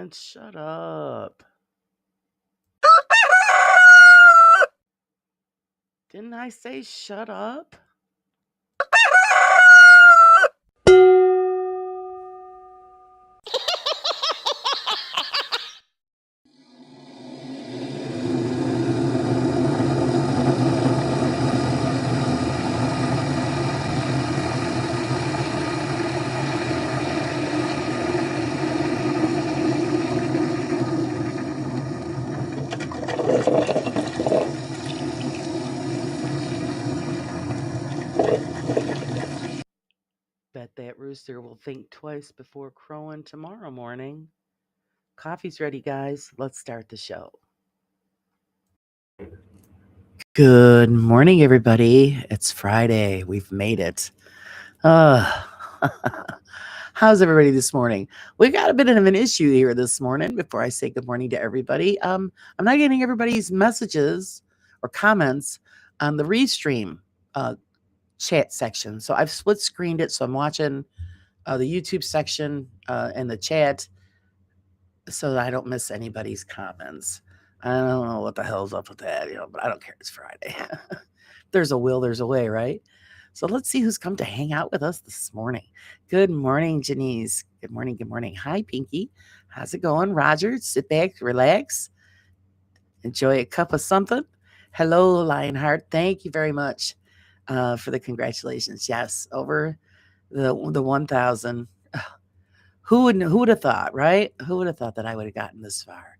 Man, shut up. Didn't I say shut up? Bet that rooster will think twice before crowing tomorrow morning. Coffee's ready, guys. Let's start the show. Good morning, everybody. It's Friday. We've made it. Uh, how's everybody this morning? We got a bit of an issue here this morning before I say good morning to everybody. I'm not getting everybody's messages or comments on the restream chat section. So I've split screened it. So I'm watching the YouTube section and the chat so that I don't miss anybody's comments. I don't know what the hell's up with that, but I don't care. It's Friday. There's a will, there's a way, right? So let's see who's come to hang out with us this morning. Good morning, Janice. Good morning. Good morning. Hi, Pinky. How's it going? Roger, sit back, relax, enjoy a cup of something. Hello, Lionheart. Thank you very much for the congratulations. Yes, over the 1,000. Who would have thought, right? Who would have thought that I would have gotten this far?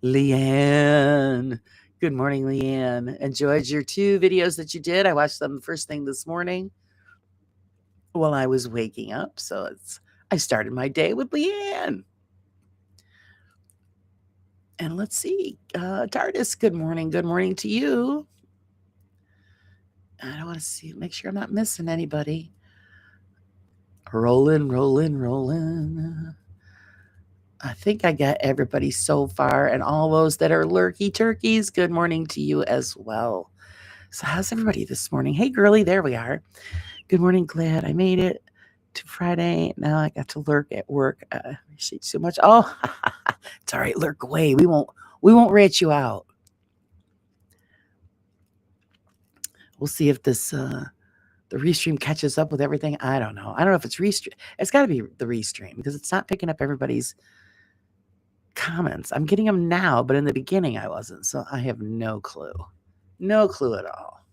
Leanne. Good morning, Leanne. Enjoyed your 2 videos that you did. I watched them first thing this morning while I was waking up. So I started my day with Leanne. And let's see. TARDIS, good morning. Good morning to you. I don't want to make sure I'm not missing anybody. Rolling, rolling, rolling. I think I got everybody so far, and all those that are lurky turkeys, good morning to you as well. So how's everybody this morning? Hey, girly, there we are. Good morning, glad I made it to Friday. Now I got to lurk at work. Appreciate so much. Oh, it's all right, lurk away. We won't rat you out. We'll see if this the restream catches up with everything. I don't know. I don't know if it's restream. It's got to be the restream because it's not picking up everybody's comments. I'm getting them now, but in the beginning I wasn't. So I have no clue. No clue at all.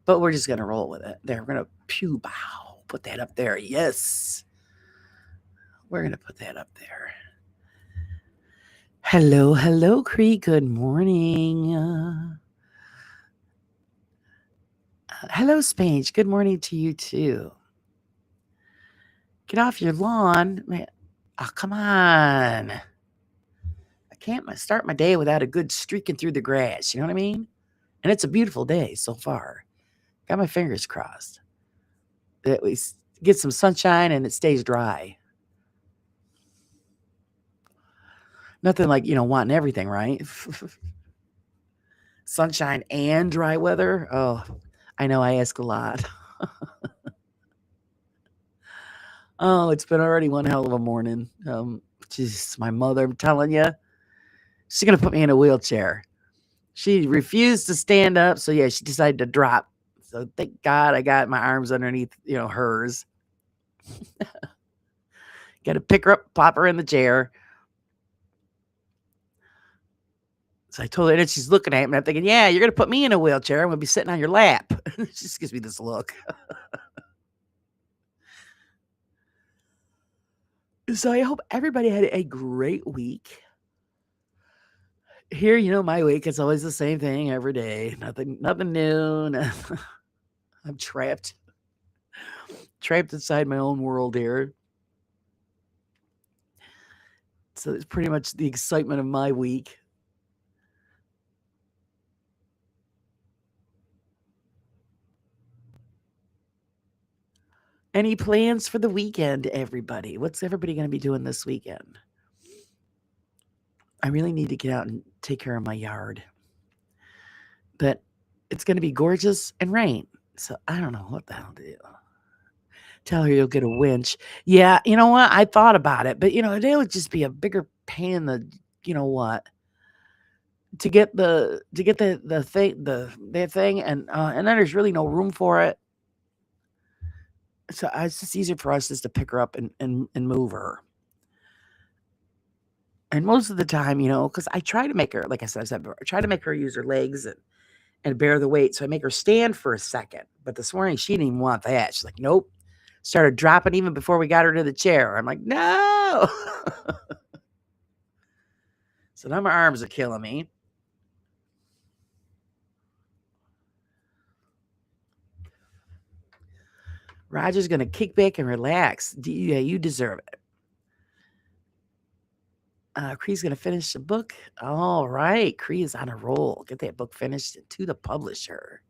But we're just going to roll with it. There, we're going to pew bow. Put that up there. Yes. We're going to put that up there. Hello, hello, Cree. Good morning. Hello, Spange. Good morning to you, too. Get off your lawn. Man. Oh, come on. I can't start my day without a good streaking through the grass. You know what I mean? And it's a beautiful day so far. Got my fingers crossed that we get some sunshine and it stays dry. Nothing like, wanting everything, right? Sunshine and dry weather. Oh, I know I ask a lot. Oh, it's been already one hell of a morning. Just my mother, I'm telling you, she's going to put me in a wheelchair. She refused to stand up. So, yeah, she decided to drop. So, thank God I got my arms underneath, hers. Got to pick her up, pop her in the chair. So I told her, and she's looking at me. I'm thinking, yeah, you're going to put me in a wheelchair. I'm going to be sitting on your lap. She just gives me this look. So I hope everybody had a great week. Here, my week, it's always the same thing every day. Nothing new. I'm trapped inside my own world here. So it's pretty much the excitement of my week. Any plans for the weekend, everybody? What's everybody going to be doing this weekend? I really need to get out and take care of my yard. But it's going to be gorgeous and rain. So I don't know what the hell to do. Tell her you'll get a winch. Yeah, you know what? I thought about it, but it would just be a bigger pain in the you know what to get the thing the thing and then there's really no room for it. So it's just easier for us just to pick her up and move her. And most of the time, because I try to make her, like I said before, I try to make her use her legs and bear the weight. So I make her stand for a second. But this morning, she didn't even want that. She's like, nope. Started dropping even before we got her to the chair. I'm like, no. So now my arms are killing me. Roger's going to kick back and relax. Yeah, you deserve it. Cree's going to finish the book. All right. Cree is on a roll. Get that book finished to the publisher.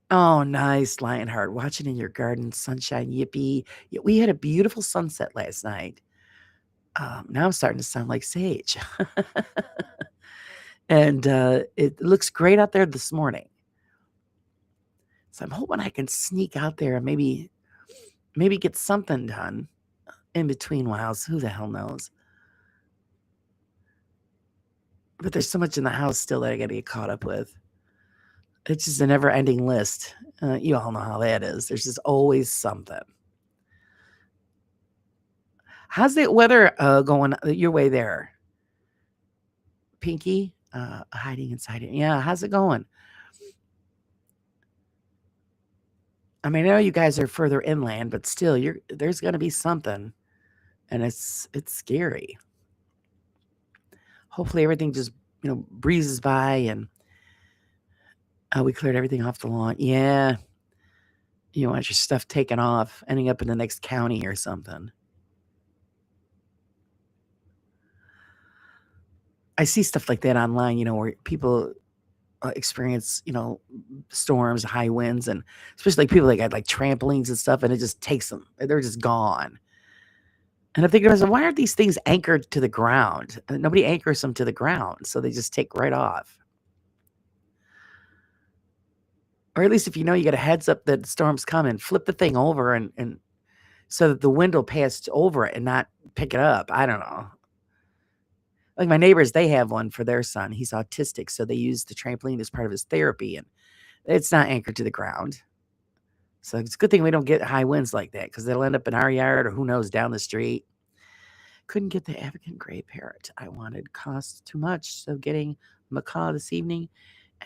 Oh, nice, Lionheart. Watching in your garden, sunshine, yippee. Yeah, we had a beautiful sunset last night. Now I'm starting to sound like Sage. And it looks great out there this morning. So I'm hoping I can sneak out there and maybe get something done in between whiles. Who the hell knows? But there's so much in the house still that I got to get caught up with. It's just a never-ending list. You all know how that is. There's just always something. How's the weather going your way there? Pinky? Hiding inside it. Yeah, how's it going? I mean, I know you guys are further inland, but still, there's going to be something, and it's scary. Hopefully, everything just breezes by, and we cleared everything off the lawn. Yeah, you want your stuff taken off, ending up in the next county or something. I see stuff like that online, where people experience, storms, high winds, and especially people that got like trampolines and stuff, and it just takes them. They're just gone. And I'm thinking to myself, why aren't these things anchored to the ground? Nobody anchors them to the ground, so they just take right off. Or at least if you got a heads up that the storm's coming, flip the thing over and so that the wind will pass over it and not pick it up. I don't know. Like my neighbors, they have one for their son. He's autistic, so they use the trampoline as part of his therapy, and it's not anchored to the ground. So it's a good thing we don't get high winds like that because they'll end up in our yard or who knows, down the street. Couldn't get the African gray parrot I wanted. Cost too much. So getting macaw this evening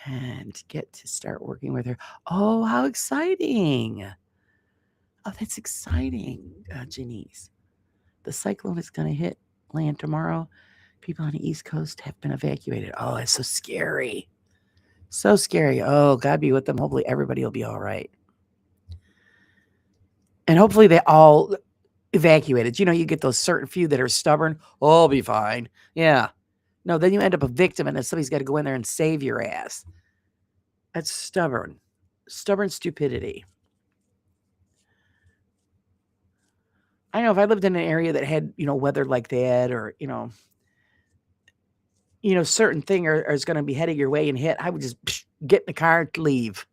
and get to start working with her. Oh, how exciting. Oh, that's exciting, Janice. The cyclone is going to hit land tomorrow. People on the East Coast have been evacuated. Oh, it's so scary. So scary. Oh, God be with them. Hopefully everybody will be all right. And hopefully they all evacuated. You get those certain few that are stubborn. Oh, I'll be fine. Yeah. No, then you end up a victim and then somebody's got to go in there and save your ass. That's stubborn. Stubborn stupidity. I know if I lived in an area that had, weather like that or, certain thing is going to be heading your way and hit, I would just get in the car to leave.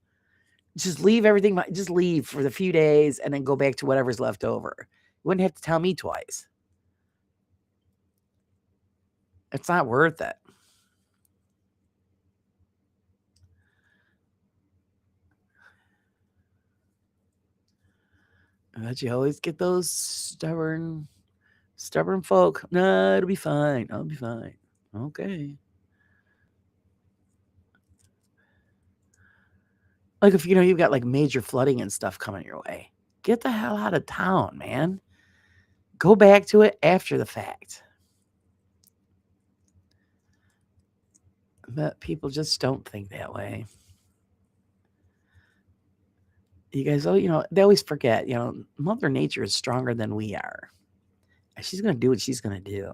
Just leave everything. Just leave for the few days and then go back to whatever's left over. You wouldn't have to tell me twice. It's not worth it. But you always get those stubborn folk. No, it'll be fine. I'll be fine. Okay. Like if you've got like major flooding and stuff coming your way, get the hell out of town, man. Go back to it after the fact. But people just don't think that way. You guys, they always forget, Mother Nature is stronger than we are. She's going to do what she's going to do.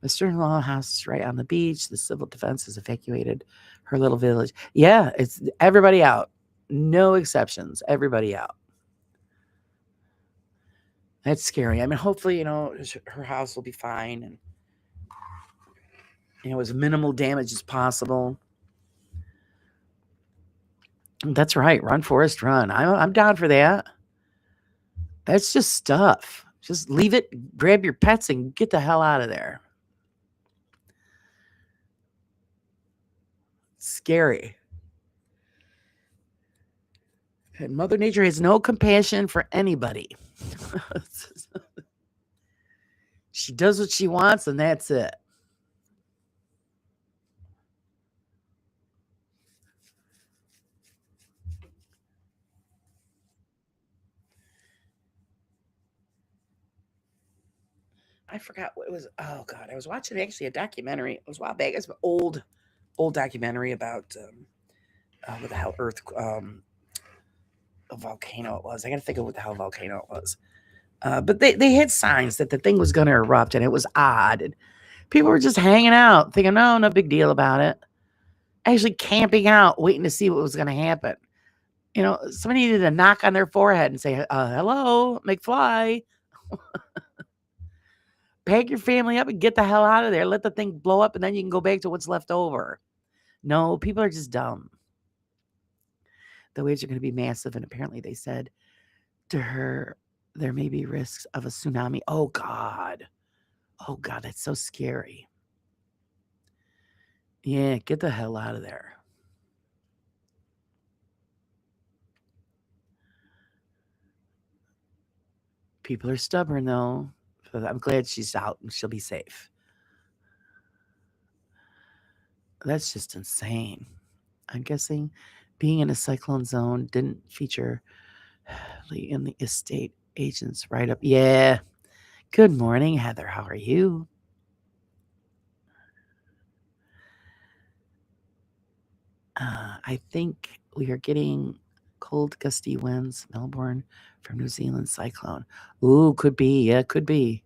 The Stern-in-law house is right on the beach. The civil defense has evacuated her little village. Yeah, it's everybody out. No exceptions. Everybody out. That's scary. I mean, hopefully, her house will be fine and, as minimal damage as possible. That's right. Run, Forest, run. I'm down for that. That's just stuff. Just leave it, grab your pets, and get the hell out of there. Scary. And Mother Nature has no compassion for anybody. She does what she wants, and that's it. I forgot what it was. Oh God, I was watching actually a documentary. It was a while back. It's an old documentary about what the hell Earth a volcano it was. I got to think of what the hell volcano it was. But they had signs that the thing was going to erupt, and it was odd. And people were just hanging out, thinking, no big deal about it. Actually camping out, waiting to see what was going to happen. Somebody needed to knock on their forehead and say, hello, McFly. Pack your family up and get the hell out of there. Let the thing blow up, and then you can go back to what's left over. No, people are just dumb. The waves are going to be massive, and apparently they said to her, there may be risks of a tsunami. Oh, God. Oh, God, that's so scary. Yeah, get the hell out of there. People are stubborn, though. But I'm glad she's out and she'll be safe. That's just insane. I'm guessing being in a cyclone zone didn't feature in the estate agent's write-up. Yeah. Good morning, Heather. How are you? I think we are getting cold, gusty winds, Melbourne from New Zealand cyclone. Ooh, could be. Yeah, could be.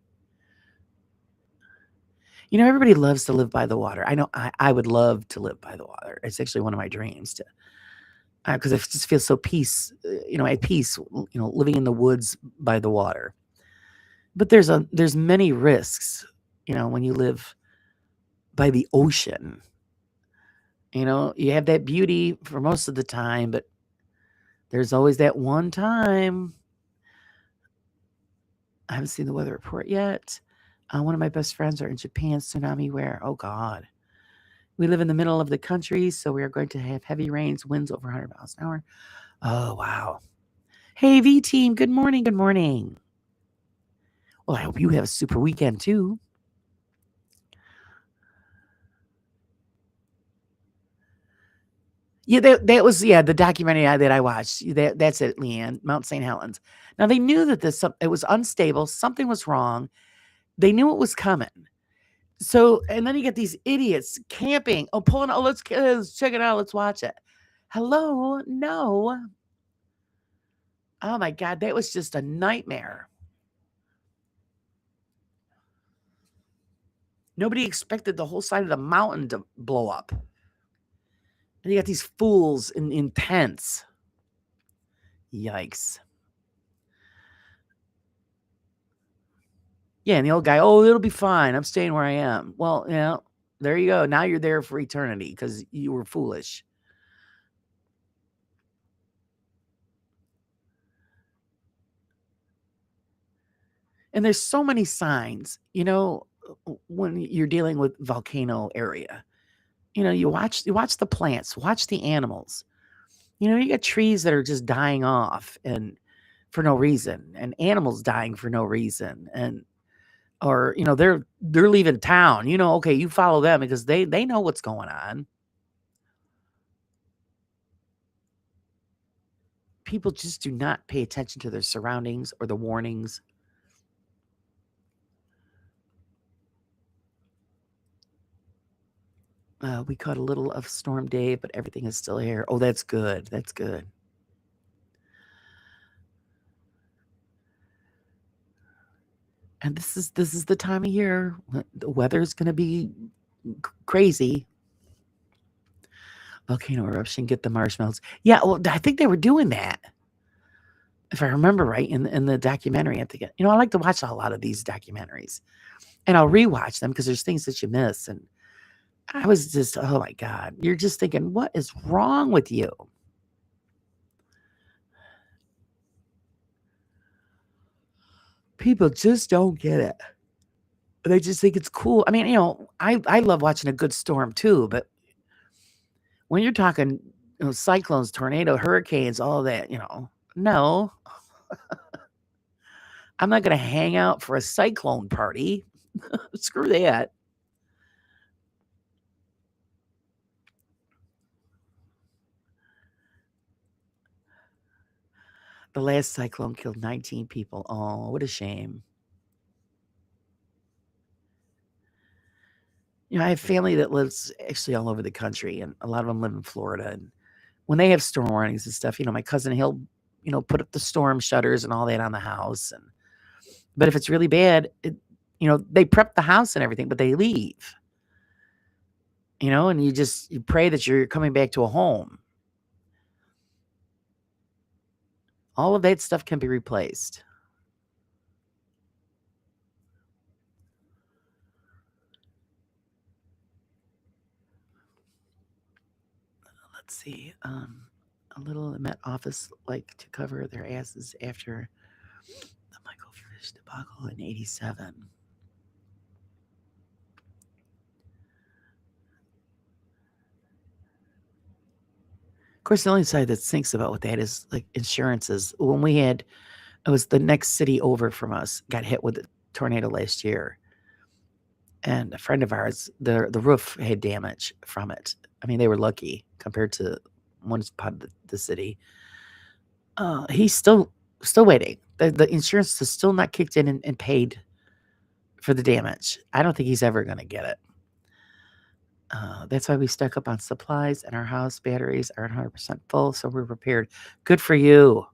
Everybody loves to live by the water. I know I would love to live by the water. It's actually one of my dreams to, because I just feel so at peace, living in the woods by the water. But there's many risks, when you live by the ocean. You have that beauty for most of the time, but there's always that one time. I haven't seen the weather report yet. One of my best friends are in Japan, tsunami where, oh God. We live in the middle of the country, so we are going to have heavy rains, winds over 100 miles an hour. Oh, wow. Hey, V team, good morning, good morning. Well, I hope you have a super weekend too. Yeah, that was the documentary that I watched. That's it, Leanne, Mount St. Helens. Now they knew that it was unstable, something was wrong. They knew it was coming. So, and then you get these idiots camping. Oh, pulling. Oh, let's check it out. Let's watch it. Hello, no. Oh my God, that was just a nightmare. Nobody expected the whole side of the mountain to blow up. And you got these fools in tents. Yikes. Yeah, and the old guy, oh, it'll be fine. I'm staying where I am. Well, there you go. Now you're there for eternity because you were foolish. And there's so many signs, when you're dealing with volcano area. You watch the plants, watch the animals. You got trees that are just dying off and for no reason, and animals dying for no reason, and or they're leaving town. Okay, you follow them because they know what's going on. People just do not pay attention to their surroundings or the warnings. We caught a little of Storm Dave, but everything is still here. Oh, that's good. That's good. And this is the time of year the weather's going to be crazy. Volcano eruption, get the marshmallows. Yeah, well, I think they were doing that, if I remember right, in the documentary. I think I like to watch a lot of these documentaries, and I'll rewatch them because there's things that you miss. And I was just, oh my God, you're just thinking, what is wrong with you? People just don't get it. They just think it's cool. I mean, I love watching a good storm too, but when you're talking, cyclones, tornado, hurricanes, all that, no, I'm not going to hang out for a cyclone party. Screw that. The last cyclone killed 19 people. Oh, what a shame. I have family that lives actually all over the country, and a lot of them live in Florida. And when they have storm warnings and stuff, my cousin, he'll, put up the storm shutters and all that on the house. But if it's really bad, they prep the house and everything, but they leave. And you pray that you're coming back to a home. All of that stuff can be replaced. Let's see. A little Met Office like to cover their asses after the Michael Fish debacle in '87. Of course, the only side that thinks about what that is like insurances. When it was the next city over from us got hit with a tornado last year, and a friend of ours, the roof had damage from it. I mean, they were lucky compared to one part of the city. He's still waiting. The insurance is still not kicked in and paid for the damage. I don't think he's ever going to get it. That's why we stuck up on supplies, and our house batteries are 100% full, so we're prepared. Good for you.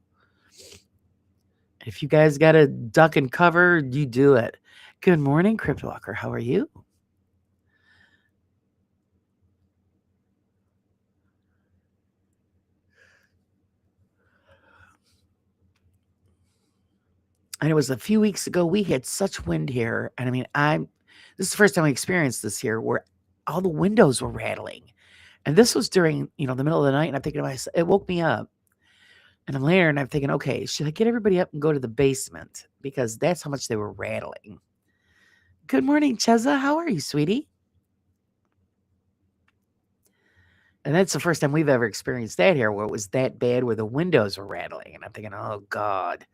If you guys got to duck and cover, you do it. Good morning, Cryptwalker. How are you? And it was a few weeks ago. We had such wind here, and I mean, this is the first time we experienced this here, where all the windows were rattling. And this was during, the middle of the night, and I'm thinking to myself, it woke me up. And I'm laying there, and I'm thinking, okay, should I get everybody up and go to the basement? Because that's how much they were rattling. Good morning, Cheza. How are you, sweetie? And that's the first time we've ever experienced that here, where it was that bad, where the windows were rattling. And I'm thinking, oh, God.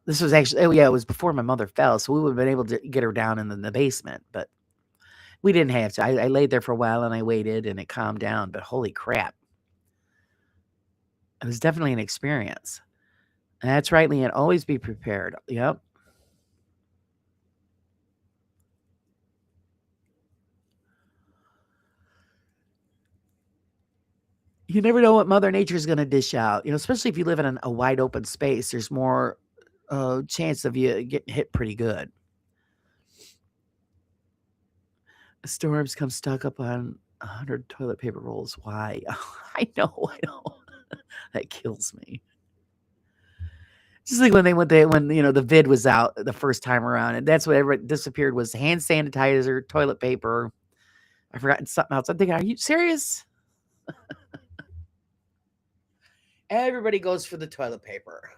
This was actually, it was before my mother fell, so we would have been able to get her down in the basement, but we didn't have to. I laid there for a while, and I waited, and it calmed down, but holy crap. It was definitely an experience. That's right, Leanne. Always be prepared. Yep. You never know what Mother Nature is going to dish out, especially if you live in a wide open space. There's more chance of you getting hit pretty good. Storms come stuck up on 100 toilet paper rolls. Why? I know. That kills me. Just like when they went there, when the vid was out the first time around, and that's what everybody disappeared was hand sanitizer, toilet paper. I've forgotten something else. I'm thinking, are you serious? Everybody goes for the toilet paper.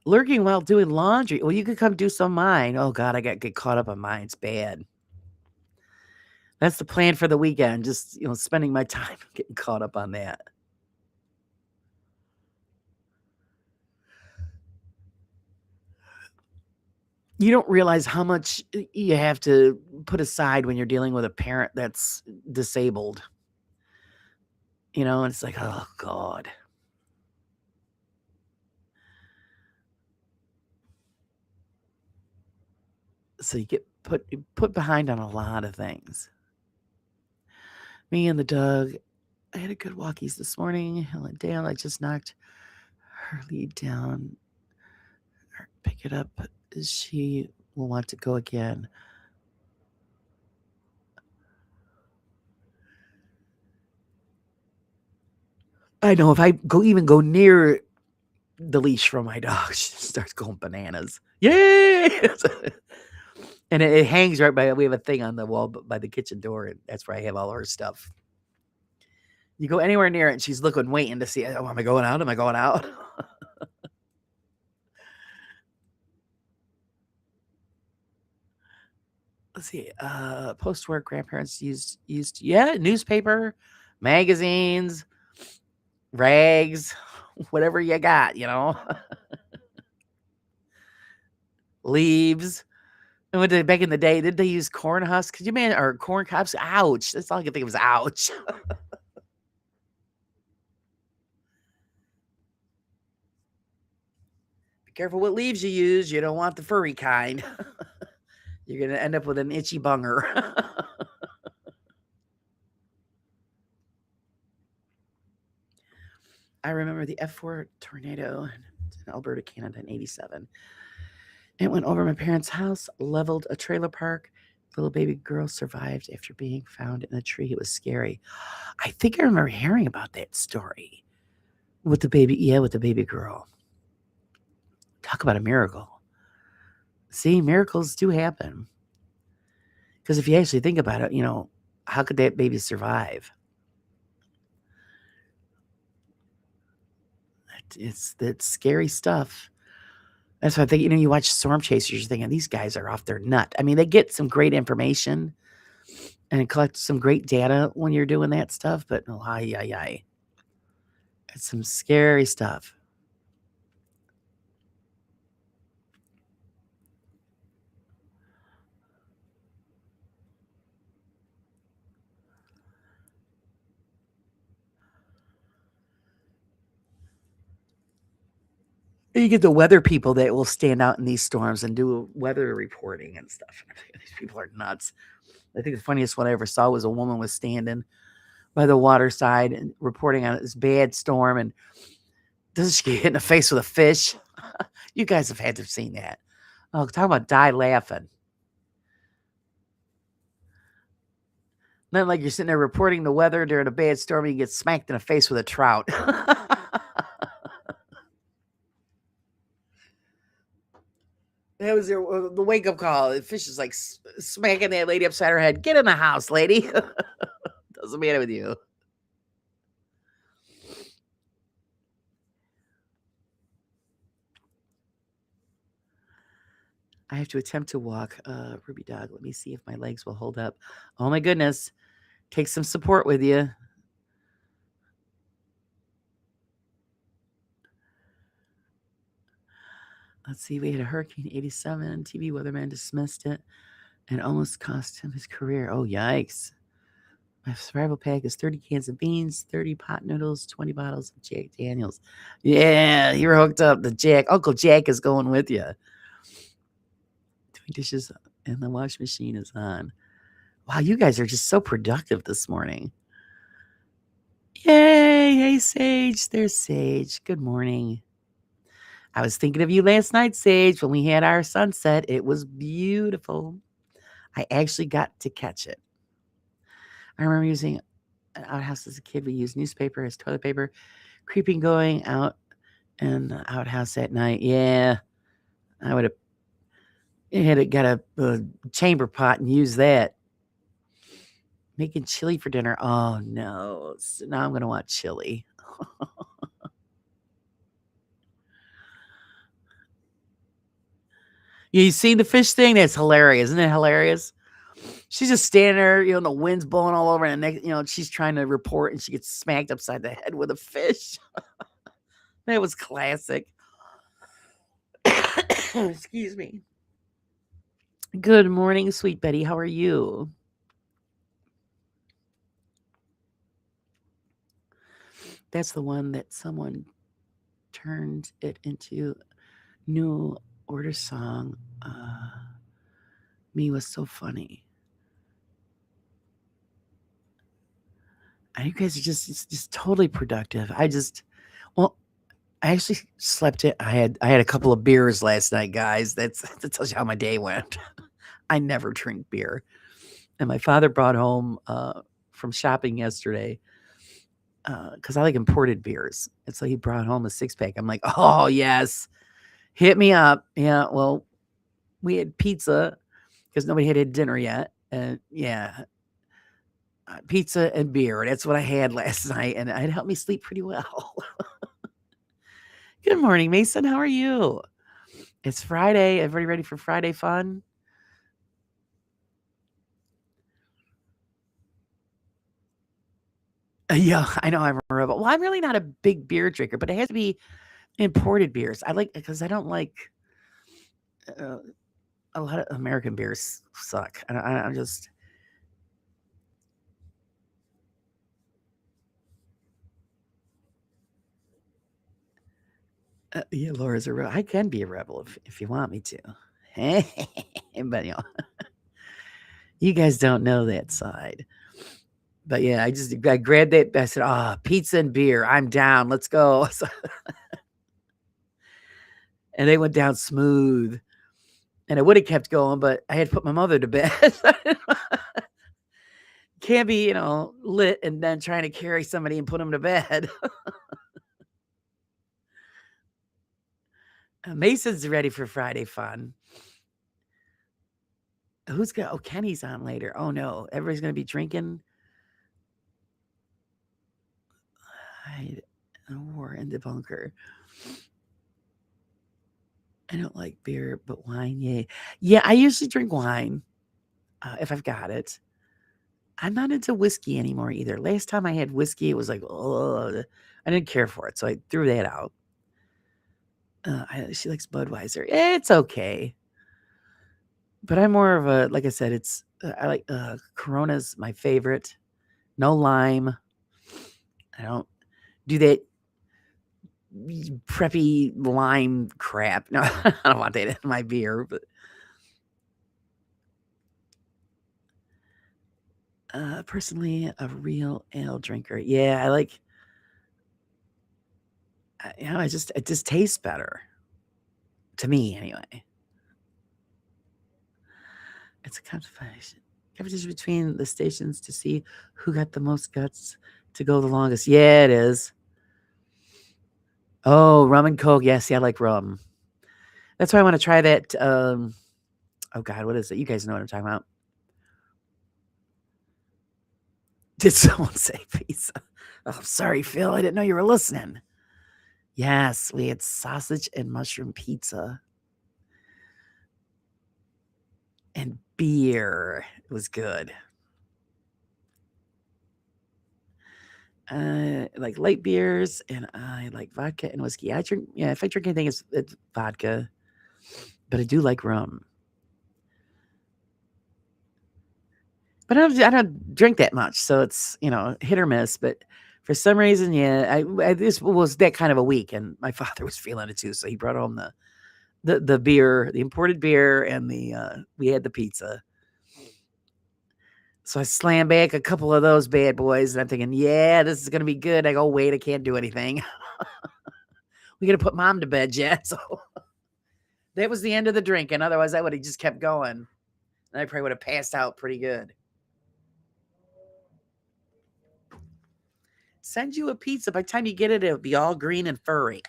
Lurking while doing laundry. Well, you could come do some of mine. Oh God, I get caught up on mine. It's bad. That's the plan for the weekend. Just spending my time getting caught up on that. You don't realize how much you have to put aside when you're dealing with a parent that's disabled. And it's like, oh God. So you get put behind on a lot of things. Me and the dog, I had a good walkies this morning. Helen Dale, I just knocked her lead down. Pick it up. She will want to go again. I know if I even go near the leash from my dog, she starts going bananas. Yay! And it hangs right by. We have a thing on the wall by the kitchen door, and that's where I have all our stuff. You go anywhere near it, and she's looking, waiting to see, oh, am I going out? Am I going out? Let's see. Post-work grandparents used newspaper, magazines, rags, whatever you got, leaves. And back in the day, did they use corn husks? Could you imagine, or corn cobs? Ouch! That's all I could think of was ouch. Be careful what leaves you use. You don't want the furry kind. You're gonna end up with an itchy bunger. I remember the F4 tornado in Alberta, Canada in 87. It went over my parents' house, leveled a trailer park. The little baby girl survived after being found in a tree. It was scary. I think I remember hearing about that story with the baby. Yeah, with the baby girl. Talk about a miracle. See, miracles do happen. Because if you actually think about it, how could that baby survive? That's scary stuff. That's why I think, you watch Storm Chasers, you're thinking these guys are off their nut. I mean, they get some great information and collect some great data when you're doing that stuff, but it's some scary stuff. You get the weather people that will stand out in these storms and do weather reporting and stuff. These people are nuts. I think the funniest one I ever saw was a woman was standing by the water side and reporting on this bad storm, and doesn't she get hit in the face with a fish? You guys have had to have seen that. Oh, talk about die laughing. Not like you're sitting there reporting the weather during a bad storm and you get smacked in the face with a trout. That was the wake up call. The fish is like smacking that lady upside her head. Get in the house, lady. Doesn't matter with you. I have to attempt to walk. Ruby dog. Let me see if my legs will hold up. Oh my goodness. Take some support with you. Let's see. We had a Hurricane 87. TV weatherman dismissed it and almost cost him his career. Oh, yikes. My survival pack is 30 cans of beans, 30 pot noodles, 20 bottles of Jack Daniels. Yeah, you're hooked up. Uncle Jack is going with you. Doing dishes and the wash machine is on. Wow, you guys are just so productive this morning. Yay! Hey, Sage. There's Sage. Good morning. I was thinking of you last night, Sage, when we had our sunset. It was beautiful. I actually got to catch it. I remember using an outhouse as a kid. We used newspaper as toilet paper, creeping going out in the outhouse at night. Yeah, I would have got a chamber pot and used that. Making chili for dinner. Oh, no. So now I'm going to want chili. You see the fish thing? That's hilarious. Isn't it hilarious? She's just standing there, the wind's blowing all over, and next, she's trying to report, and she gets smacked upside the head with a fish. That was classic. Excuse me. Good morning, sweet Betty. How are you? That's the one that someone turned it into new order song. Me was so funny. You guys are just totally productive. I actually slept it. I had a couple of beers last night, guys. That tells you how my day went. I never drink beer. And my father brought home from shopping yesterday because I like imported beers. And so he brought home a 6-pack. I'm like, oh, yes. Hit me up. Yeah, well, we had pizza because nobody had dinner yet. And yeah, pizza and beer. That's what I had last night, and it helped me sleep pretty well. Good morning, Mason. How are you? It's Friday. Everybody ready for Friday fun? Yeah, I know I'm a rebel. Well, I'm really not a big beer drinker, but it has to be imported beers. I like because I don't like uh, a lot of American beers suck. I'm just yeah, Laura's a rebel. I can be a rebel if you want me to. But you guys don't know that side. But yeah, I grabbed that. I said, pizza and beer. I'm down. Let's go. And they went down smooth. And I would have kept going, but I had to put my mother to bed. Can't be, lit and then trying to carry somebody and put them to bed. Mason's ready for Friday fun. Who's got? Oh, Kenny's on later. Oh no, everybody's gonna be drinking. Hide war in the bunker. I don't like beer, but wine, yay. Yeah, I usually drink wine if I've got it. I'm not into whiskey anymore either. Last time I had whiskey, it was like, oh, I didn't care for it, so I threw that out. She likes Budweiser. It's okay, but I'm more of a, like I said, it's I like Corona's my favorite. No lime. I don't do that preppy lime crap. No, I don't want that in my beer. But personally, a real ale drinker. Yeah, I like. It just tastes better to me anyway. It's a competition between the stations to see who got the most guts to go the longest. Yeah, it is. Oh, rum and coke. Yeah, see, I like rum. That's why I want to try that. Oh God, what is it? You guys know what I'm talking about. Did someone say pizza? Oh, sorry, Phil. I didn't know you were listening. Yes, we had sausage and mushroom pizza and beer. It was good. Like light beers, and I like vodka and whiskey. If I drink anything, it's vodka, but I do like rum. But I don't drink that much, so it's hit or miss. But for some reason, yeah, this was that kind of a week, and my father was feeling it too, so he brought home the beer, the imported beer, and we had the pizza. So I slammed back a couple of those bad boys, and I'm thinking, yeah, this is gonna be good. I go, wait, I can't do anything. We gotta put mom to bed yet. So that was the end of the drinking. Otherwise, I would have just kept going, and I probably would have passed out pretty good. Send you a pizza. By the time you get it, it'll be all green and furry.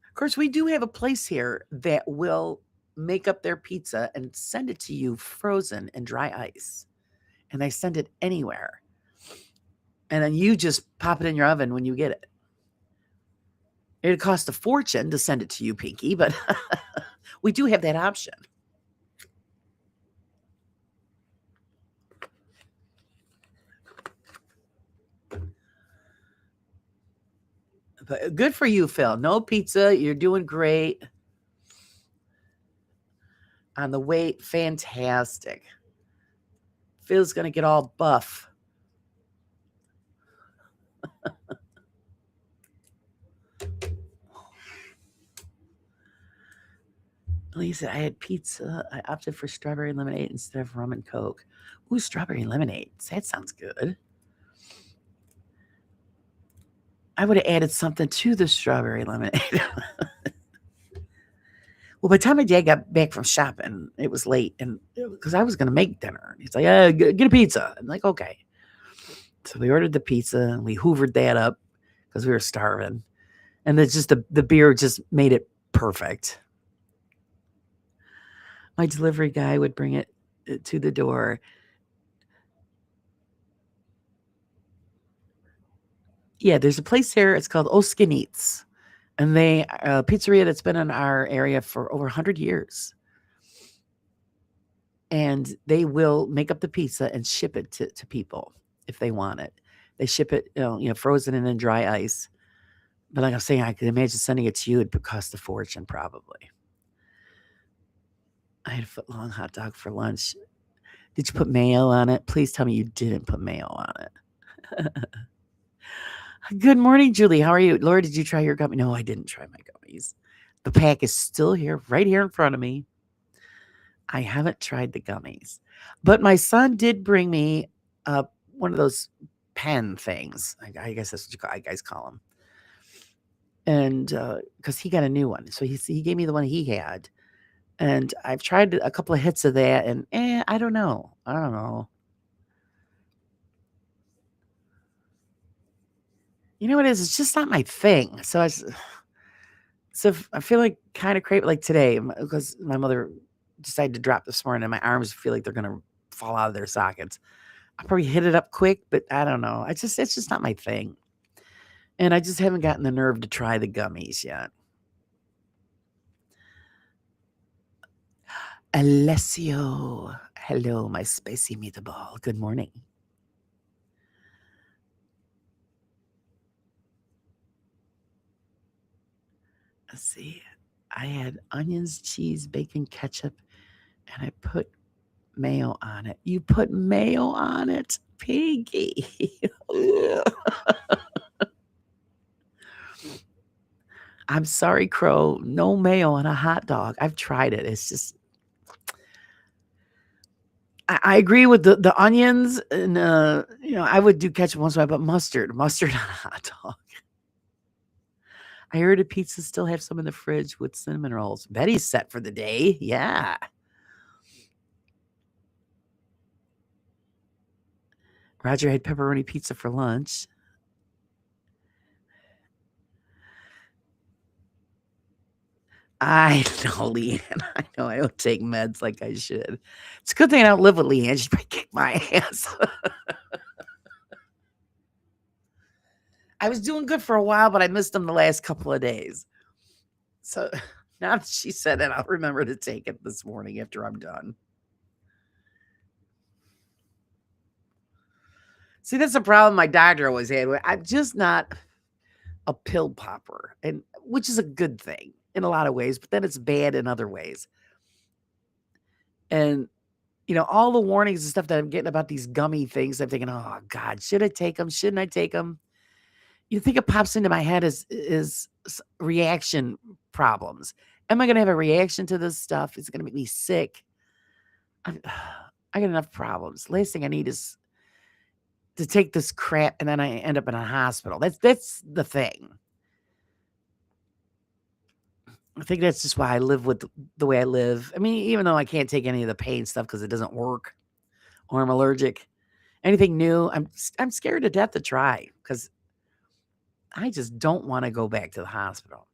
Of course, we do have a place here that will make up their pizza and send it to you frozen in dry ice. And they send it anywhere. And then you just pop it in your oven when you get it. It'd cost a fortune to send it to you, Pinky, but we do have that option. But good for you, Phil. No pizza. You're doing great. On the weight, fantastic. Phil's going to get all buff. Lisa, I had pizza. I opted for strawberry lemonade instead of rum and coke. Ooh, strawberry lemonade. That sounds good. I would have added something to the strawberry lemonade. Well, by the time my dad got back from shopping, it was late, and because I was going to make dinner, he's like, get a pizza. I'm like, okay. So we ordered the pizza, and we hoovered that up because we were starving. And it's just the beer just made it perfect. My delivery guy would bring it to the door. Yeah, there's a place here. It's called Oskin Eats, and they a pizzeria that's been in our area for over 100 years. And they will make up the pizza and ship it to people if they want it. They ship it, frozen and in dry ice. But like I'm saying, I could imagine sending it to you. It'd cost a fortune, probably. I had a foot long hot dog for lunch. Did you put mayo on it? Please tell me you didn't put mayo on it. Good morning, Julie. How are you? Laura, did you try your gummy? No, I didn't try my gummies. The pack is still here, right here in front of me. I haven't tried the gummies, but my son did bring me one of those pen things. I guess that's what you guys call them. And because he got a new one, so he gave me the one he had, and I've tried a couple of hits of that, and I don't know. You know what it is? It's just not my thing. So I feel like kind of crazy, like today, because my mother decided to drop this morning, and my arms feel like they're gonna fall out of their sockets. I probably hit it up quick, but I don't know. It's just not my thing. And I just haven't gotten the nerve to try the gummies yet. Alessio. Hello, my spicy meatball. Good morning. Let's see. I had onions, cheese, bacon, ketchup, and I put mayo on it. You put mayo on it? Piggy. I'm sorry, Crow. No mayo on a hot dog. I've tried it. It's just I agree with the onions, and I would do ketchup once in a while, but mustard on a hot dog. I heard a pizza still have some in the fridge with cinnamon rolls. Betty's set for the day. Yeah. Roger had pepperoni pizza for lunch. I know, Leanne. I know I don't take meds like I should. It's a good thing I don't live with Leanne. She'd probably kick my ass. I was doing good for a while, but I missed them the last couple of days. So now that she said it, I'll remember to take it this morning after I'm done. See, that's the problem my doctor always had. I'm just not a pill popper, and which is a good thing in a lot of ways, but then it's bad in other ways. And all the warnings and stuff that I'm getting about these gummy things, I'm thinking, oh God, should I take them? Shouldn't I take them? You think it pops into my head is reaction problems. Am I going to have a reaction to this stuff? Is it going to make me sick? I got enough problems. Last thing I need is to take this crap and then I end up in a hospital. That's the thing. I think that's just why I live with the way I live. I mean, even though I can't take any of the pain stuff because it doesn't work, or I'm allergic. Anything new, I'm scared to death to try because I just don't want to go back to the hospital.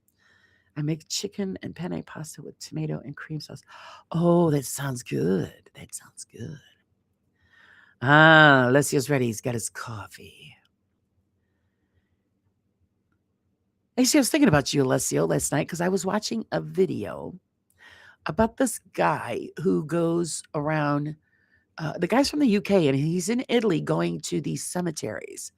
I make chicken and penne pasta with tomato and cream sauce. Oh, that sounds good. Alessio's ready. He's got his coffee. Actually, I was thinking about you, Alessio, last night because I was watching a video about this guy who goes around. The guy's from the UK, and he's in Italy going to these cemeteries.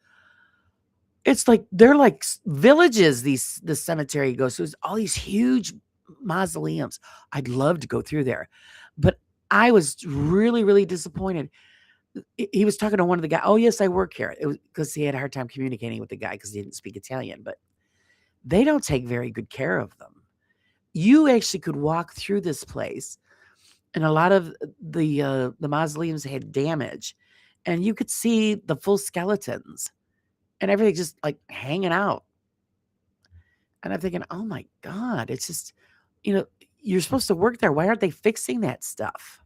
It's like they're like villages. The cemetery goes to all these huge mausoleums. I'd love to go through there, but I was really, really disappointed. He was talking to one of the guys. Oh, yes, I work here. It was because he had a hard time communicating with the guy because he didn't speak Italian, but they don't take very good care of them. You actually could walk through this place, and a lot of the mausoleums had damage, and you could see the full skeletons and everything just like hanging out. And I'm thinking, oh my God, it's just, you're supposed to work there. Why aren't they fixing that stuff?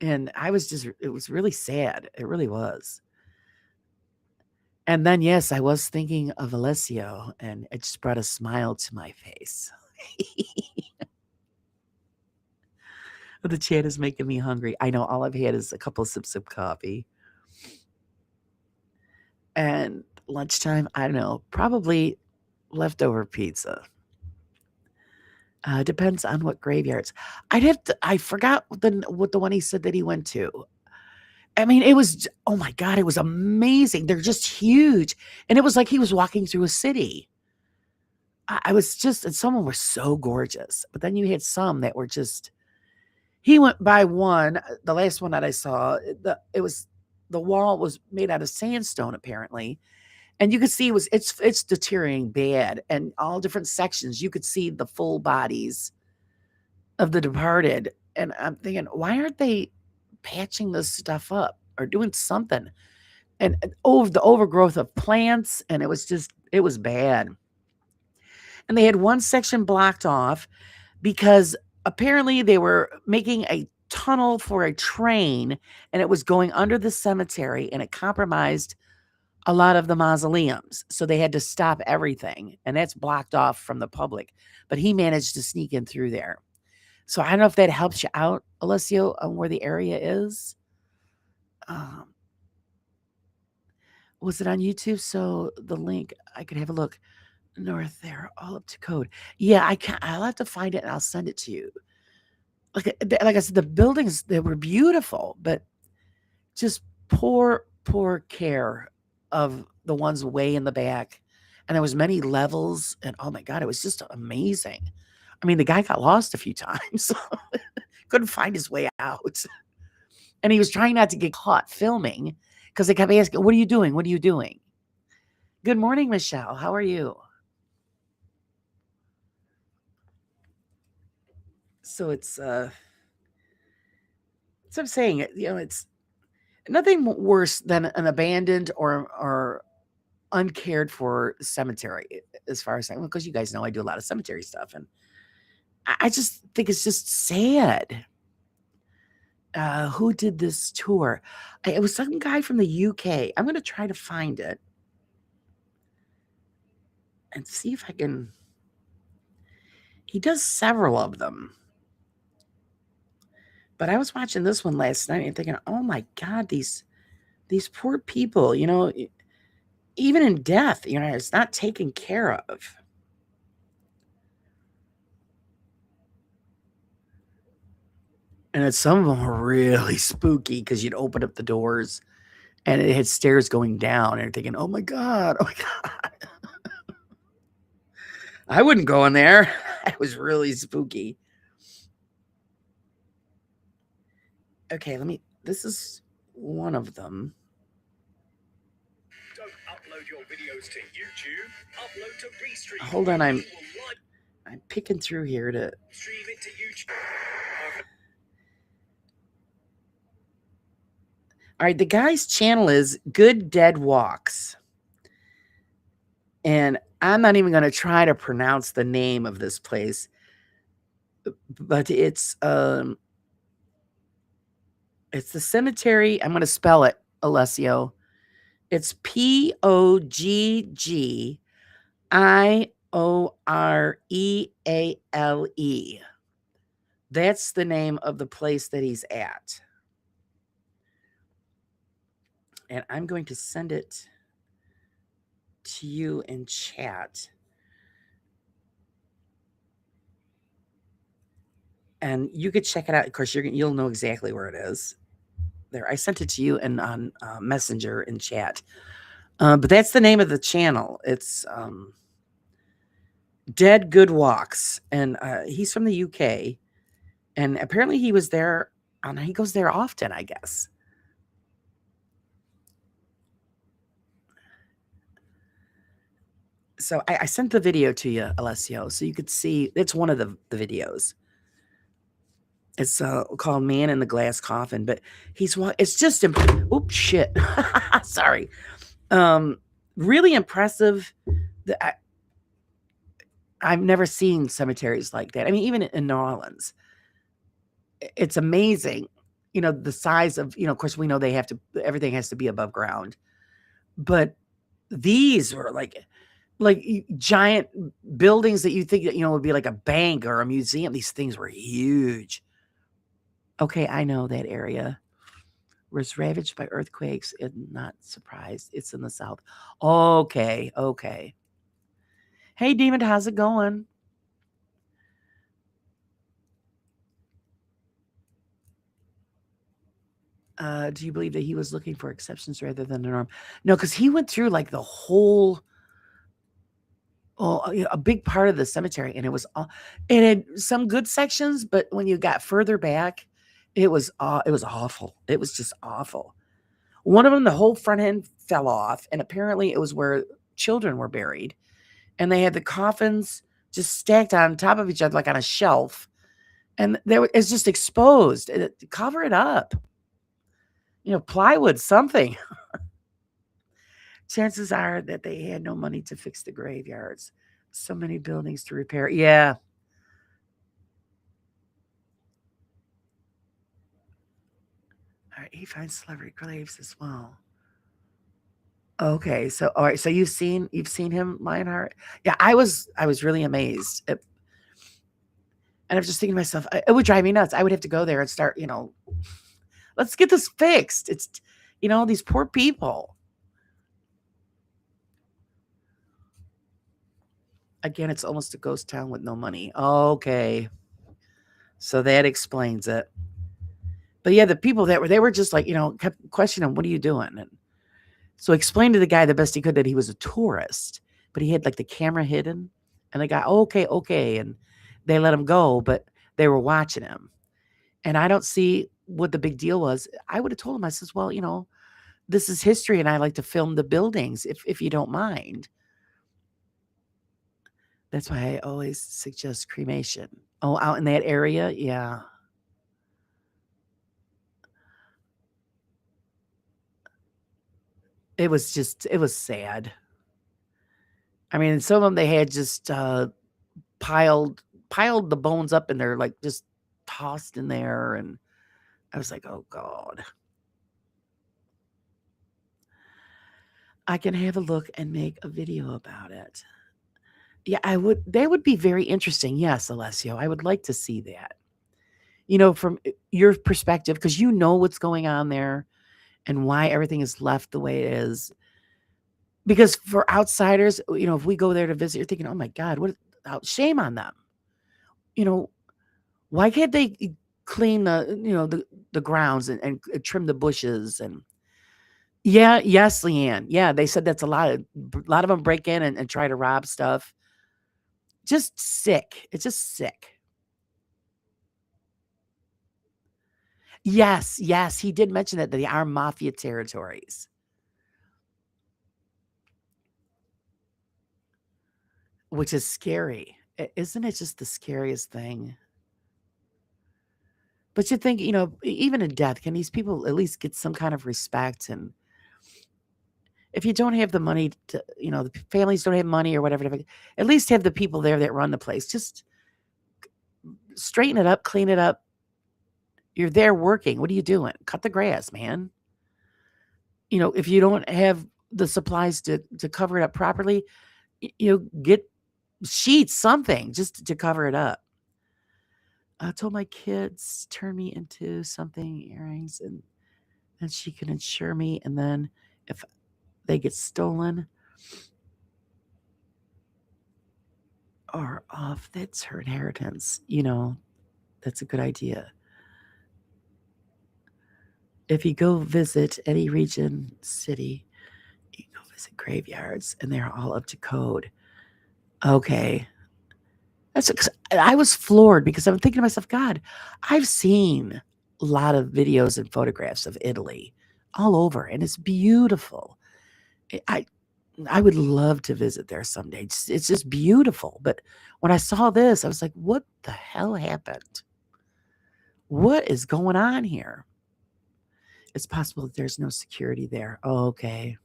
And it was really sad. It really was. And then, yes, I was thinking of Alessio, and it just brought a smile to my face. The chat is making me hungry. I know all I've had is a couple of sips of coffee. And lunchtime, I don't know, probably leftover pizza. Depends on what graveyards. I forgot what the one he said that he went to. I mean, oh my God, it was amazing. They're just huge. And it was like he was walking through a city. I was just, and some of them were so gorgeous. But then you had some that were just, he went by one, the last one that I saw, the wall was made out of sandstone apparently. And you could see it's deteriorating bad, and all different sections. You could see the full bodies of the departed. And I'm thinking, why aren't they patching this stuff up or doing something? And over the overgrowth of plants, and it was bad. And they had one section blocked off because apparently they were making a tunnel for a train, and it was going under the cemetery, and it compromised a lot of the mausoleums. So they had to stop everything, and that's blocked off from the public. But he managed to sneak in through there. So I don't know if that helps you out, Alessio, on where the area is. Was it on YouTube? So the link, I could have a look. North there, all up to code. Yeah, I'll have to find it and I'll send it to you. Like I said, the buildings, they were beautiful, but just poor care of the ones way in the back. And there was many levels, and oh my God, it was just amazing. I mean, the guy got lost a few times. Couldn't find his way out. And he was trying not to get caught filming because they kept asking, what are you doing? What are you doing? Good morning, Michelle. How are you? So it's I'm saying, it's nothing worse than an abandoned or uncared for cemetery, as far as because you guys know I do a lot of cemetery stuff, and I just think it's just sad. Who did this tour? It was some guy from the UK. I'm going to try to find it and see if I can. He does several of them. But I was watching this one last night and thinking, oh my God, these poor people, even in death, it's not taken care of. And some of them were really spooky because you'd open up the doors and it had stairs going down, and you're thinking, oh my God, oh my God. I wouldn't go in there. It was really spooky. Okay, this is one of them. Don't upload your videos to YouTube. Upload to Restream. Hold on, I'm picking through here to stream it to YouTube. All right, the guy's channel is Good Dead Walks. And I'm not even going to try to pronounce the name of this place, but it's the cemetery. I'm going to spell it, Alessio. It's Poggiореale. That's the name of the place that he's at. And I'm going to send it to you in chat. And you could check it out. Of course, you'll know exactly where it is. There, I sent it to you and on Messenger in chat. But that's the name of the channel. It's Dead Good Walks, and he's from the UK. And apparently he was there, and he goes there often, I guess. So I sent the video to you, Alessio, so you could see. It's one of the videos. It's called Man in the Glass Coffin, but it's just, oops, shit. Sorry. Really impressive. I've never seen cemeteries like that. I mean, even in New Orleans, it's amazing. The size of, of course, we know everything has to be above ground, but these were like giant buildings that you think that, would be like a bank or a museum. These things were huge. Okay, I know that area. Was ravaged by earthquakes and not surprised. It's in the south. Okay, okay. Hey, Demon, how's it going? Do you believe that he was looking for exceptions rather than the norm? No, because he went through like the whole, a big part of the cemetery, and it was all, it had some good sections, but when you got further back, it was awful. It was just awful. One of them, the whole front end fell off, and apparently it was where children were buried, and they had the coffins just stacked on top of each other like on a shelf, and it's just exposed. Cover it up, plywood, something. Chances are that they had no money to fix the graveyards. So many buildings to repair. Yeah. All right, he finds celebrity graves as well. Okay, so all right, so you've seen him, Lionheart? Yeah, I was really amazed. And I'm just thinking to myself, it would drive me nuts. I would have to go there and start, let's get this fixed. It's, these poor people. Again, it's almost a ghost town with no money. Okay. So that explains it. But yeah, the people they were just like, kept questioning, what are you doing? And so explained to the guy the best he could that he was a tourist, but he had like the camera hidden. And the guy, okay, okay. And they let him go, but they were watching him. And I don't see what the big deal was. I would have told him, I says, well, this is history and I like to film the buildings if you don't mind. That's why I always suggest cremation. Oh, out in that area? Yeah. It was sad. I mean, some of them they had just piled piled the bones up and they're like just tossed in there, and I was like, "Oh god. I can have a look and make a video about it." Yeah, I would that would be very interesting. Yes, Alessio, I would like to see that. From your perspective, because you know what's going on there and why everything is left the way it is. Because for outsiders, if we go there to visit, you're thinking, "Oh my god, shame on them." You know, why can't they clean the grounds and trim the bushes and yeah, yes, Leanne. Yeah, they said that's a lot of them break in and try to rob stuff. Just sick. It's just sick. Yes, yes, he did mention that they are mafia territories, which is scary. Isn't it just the scariest thing? But you think, even in death, can these people at least get some kind of respect? And if you don't have the money to, the families don't have money or whatever, at least have the people there that run the place. Just straighten it up, clean it up. You're there working. What are you doing? Cut the grass, man. If you don't have the supplies to cover it up properly, get sheets, something just to cover it up. I told my kids turn me into something earrings and then she can insure me. And then if they get stolen or off, that's her inheritance. That's a good idea. If you go visit any region, city, you go visit graveyards and they're all up to code. Okay. I was floored because I'm thinking to myself, God, I've seen a lot of videos and photographs of Italy all over, and it's beautiful. I I would love to visit there someday. It's just beautiful. But when I saw this, I was like, what the hell happened? What is going on here? It's possible that there's no security there. Oh, okay.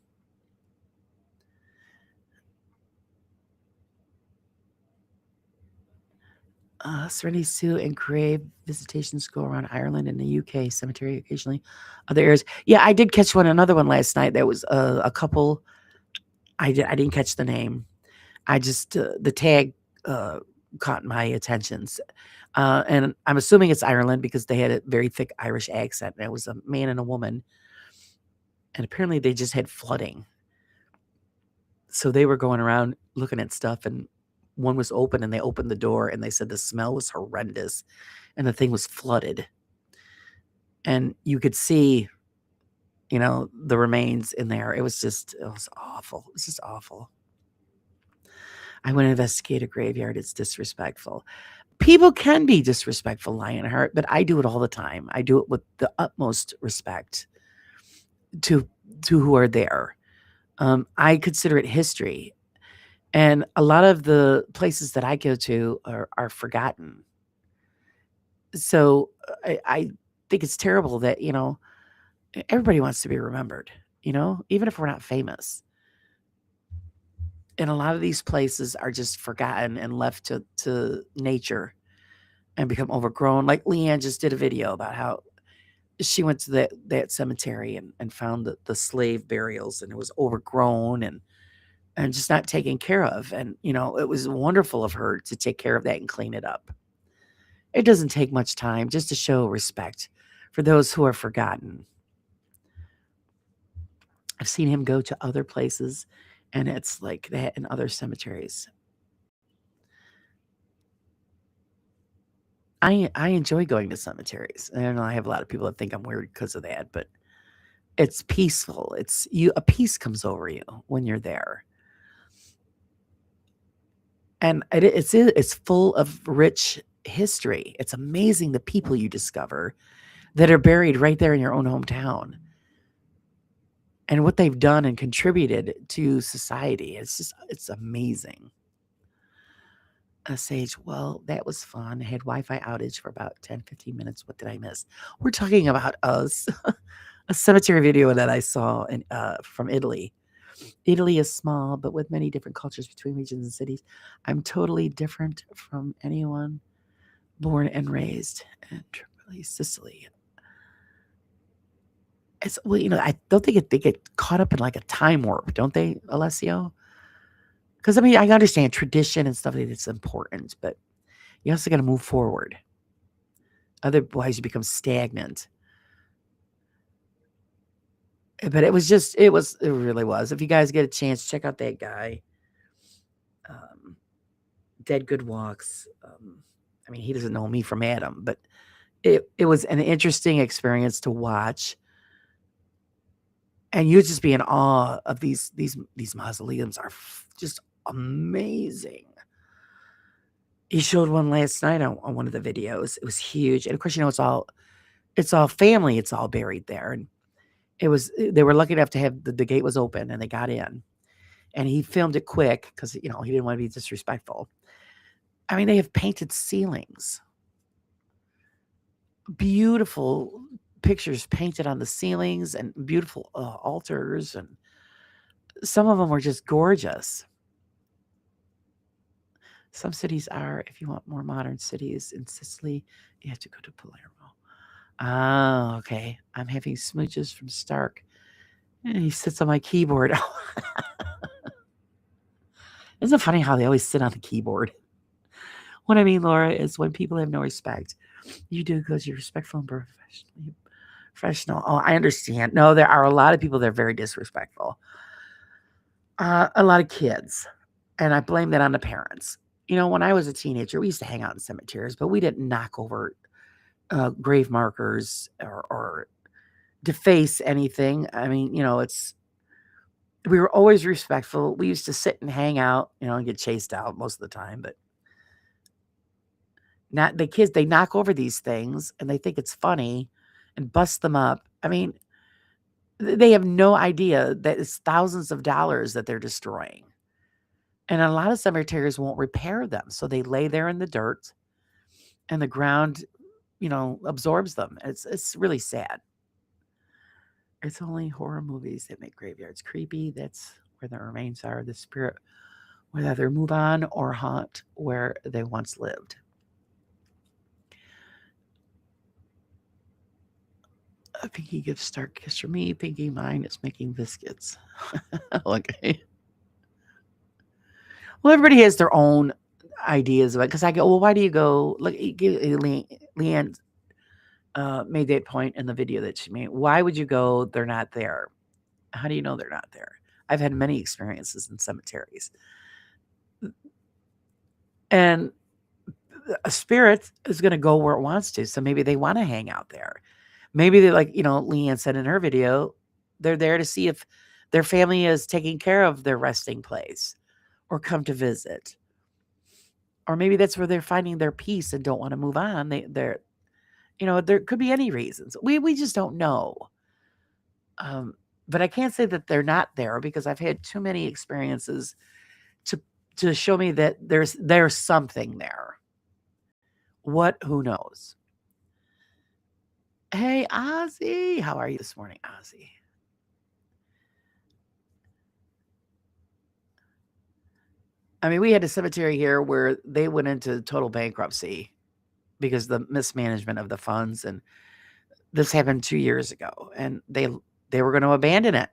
Serenity Sue and grave visitations go around Ireland and the UK cemetery occasionally. Other areas. Yeah, I did catch another one last night. That was a couple. I didn't catch the name. I just the tag caught my attention. And I'm assuming it's Ireland because they had a very thick Irish accent. And it was a man and a woman. And apparently they just had flooding. So they were going around looking at stuff, and one was open, and they opened the door, and they said the smell was horrendous, and the thing was flooded. And you could see, the remains in there. It was awful. It was just awful. I went to investigate a graveyard. It's disrespectful. People can be disrespectful, Lionheart, but I do it all the time. I do it with the utmost respect to who are there. I consider it history. And a lot of the places that I go to are forgotten. So I think it's terrible that, everybody wants to be remembered, even if we're not famous. And a lot of these places are just forgotten and left to nature and become overgrown. Like Leanne just did a video about how she went to that cemetery and found the slave burials, and it was overgrown and just not taken care of. And, it was wonderful of her to take care of that and clean it up. It doesn't take much time just to show respect for those who are forgotten. I've seen him go to other places, and it's like that in other cemeteries. I enjoy going to cemeteries. I know I have a lot of people that think I'm weird because of that, but it's peaceful. A peace comes over you when you're there. And it's full of rich history. It's amazing the people you discover that are buried right there in your own hometown and what they've done and contributed to society. It's amazing. Sage, well, that was fun. I had Wi-Fi outage for about 10, 15 minutes. What did I miss? We're talking about a cemetery video that I saw from Italy. Italy is small, but with many different cultures between regions and cities. I'm totally different from anyone born and raised in Tripoli, Sicily. I don't think they get caught up in like a time warp, don't they, Alessio? Because I understand tradition and stuff like that's important, but you also got to move forward. Otherwise, you become stagnant. But it really was. If you guys get a chance, check out that guy. Dead Good Walks. He doesn't know me from Adam, but it was an interesting experience to watch. And you just be in awe of these mausoleums are just amazing. He showed one last night on one of the videos. It was huge. And of course, it's all family. It's all buried there. And they were lucky enough to have the gate was open and they got in, and he filmed it quick because, he didn't want to be disrespectful. They have painted ceilings, beautiful pictures painted on the ceilings, and beautiful altars. And some of them were just gorgeous. Some cities are, if you want more modern cities in Sicily, you have to go to Palermo. Oh, okay. I'm having smooches from Stark. And he sits on my keyboard. Isn't it funny how they always sit on the keyboard? What I mean, Laura, is when people have no respect, you do because you're respectful and professional. Oh, I understand. No, there are a lot of people that are very disrespectful. A lot of kids. And I blame that on the parents. When I was a teenager, we used to hang out in cemeteries, but we didn't knock over grave markers or deface anything. We were always respectful. We used to sit and hang out, and get chased out most of the time. But not the kids, they knock over these things and they think it's funny and bust them up. They have no idea that it's thousands of dollars that they're destroying. And a lot of cemeteries won't repair them. So they lay there in the dirt and the ground, absorbs them. It's really sad. It's only horror movies that make graveyards creepy. That's where the remains are. The spirit will either move on or haunt where they once lived. Pinky gives Stark a kiss for me. Pinky, mine is making biscuits. Okay. Well, everybody has their own ideas about, because I go, well, why do you go? Look, Leanne made that point in the video that she made. Why would you go? They're not there. How do you know they're not there? I've had many experiences in cemeteries, and a spirit is going to go where it wants to. So maybe they want to hang out there. Maybe they, like, Leanne said in her video, they're there to see if their family is taking care of their resting place or come to visit. Or maybe that's where they're finding their peace and don't want to move on. They're, there could be any reasons. We just don't know. But I can't say that they're not there, because I've had too many experiences to show me that there's something there. What? Who knows? Hey, Ozzy, how are you this morning, Ozzy? I mean, we had a cemetery here where they went into total bankruptcy because of the mismanagement of the funds, and this happened 2 years ago, and they were going to abandon it.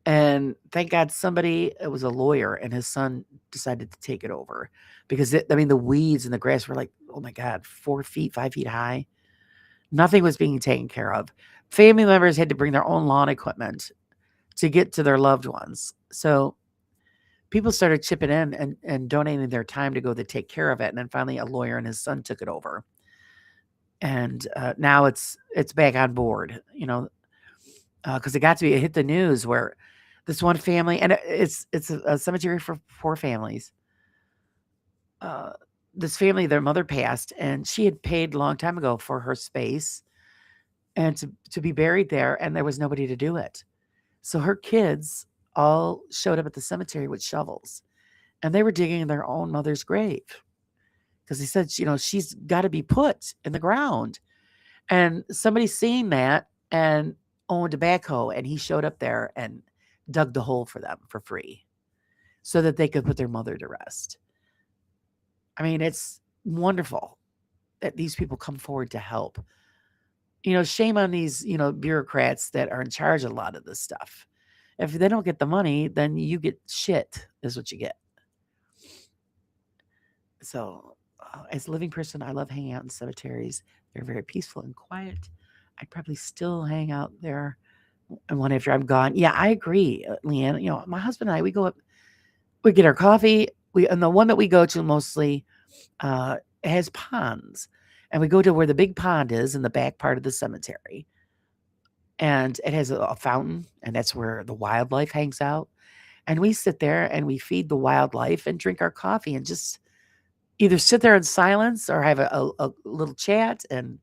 And thank God it was a lawyer, and his son decided to take it over, because the weeds and the grass were like, oh my God, 4 feet, 5 feet high. Nothing was being taken care of. Family members had to bring their own lawn equipment to get to their loved ones. So people started chipping in and donating their time to go to take care of it. And then finally a lawyer and his son took it over. And now it's back on board, because it hit the news where this one family, and it's a cemetery for poor families. This family, their mother passed, and she had paid a long time ago for her space and to be buried there, and there was nobody to do it. So her kids all showed up at the cemetery with shovels, and they were digging in their own mother's grave, because they said, she's got to be put in the ground. And somebody seen that and owned a backhoe, and he showed up there and dug the hole for them for free so that they could put their mother to rest. I mean, it's wonderful that these people come forward to help. Shame on these, bureaucrats that are in charge of a lot of this stuff. If they don't get the money, then you get shit, is what you get. So, as a living person, I love hanging out in cemeteries. They're very peaceful and quiet. I'd probably still hang out there and one after I'm gone. Yeah, I agree, Leanne. My husband and I, we go up, we get our coffee. And the one that we go to mostly has ponds. And we go to where the big pond is in the back part of the cemetery. And it has a fountain, and that's where the wildlife hangs out. And we sit there and we feed the wildlife and drink our coffee and just either sit there in silence or have a little chat. And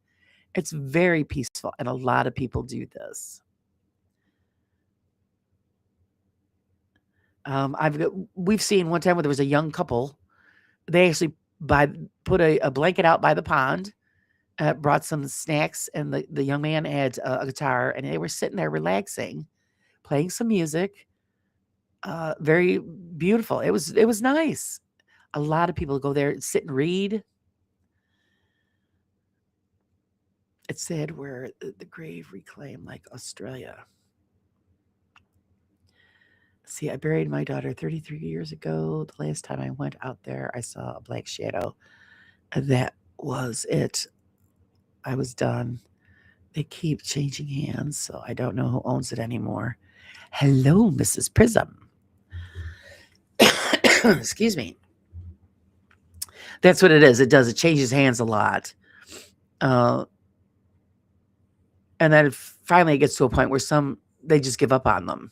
it's very peaceful. And a lot of people do this. We've seen one time where there was a young couple. They actually put a blanket out by the pond, brought some snacks, and the young man had a guitar, and they were sitting there relaxing, playing some music. Very beautiful. It was nice. A lot of people go there, sit and read. It said where the grave reclaimed, like Australia. See, I buried my daughter 33 years ago. The last time I went out there, I saw a black shadow. That was it. I was done. They keep changing hands, so I don't know who owns it anymore. Hello, Mrs. Prism. Excuse me. That's what it is. It does. It changes hands a lot. And then finally it gets to a point where they just give up on them.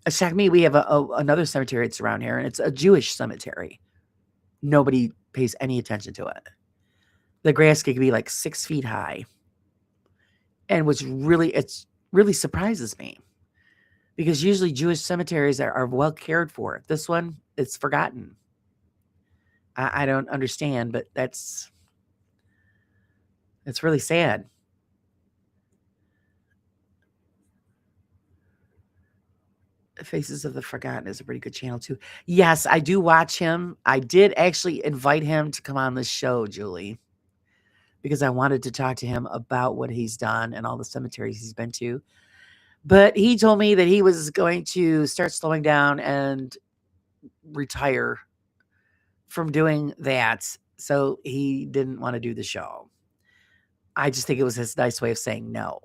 Shakmi, we have another cemetery that's around here, and it's a Jewish cemetery. Nobody pays any attention to it. The grass could be like 6 feet high. And it really surprises me, because usually Jewish cemeteries are well cared for. This one, it's forgotten. I don't understand, but that's really sad. Faces of the Forgotten is a pretty good channel too. Yes, I do watch him. I did actually invite him to come on the show, Julie, because I wanted to talk to him about what he's done and all the cemeteries he's been to. But he told me that he was going to start slowing down and retire from doing that. So he didn't want to do the show. I just think it was his nice way of saying no.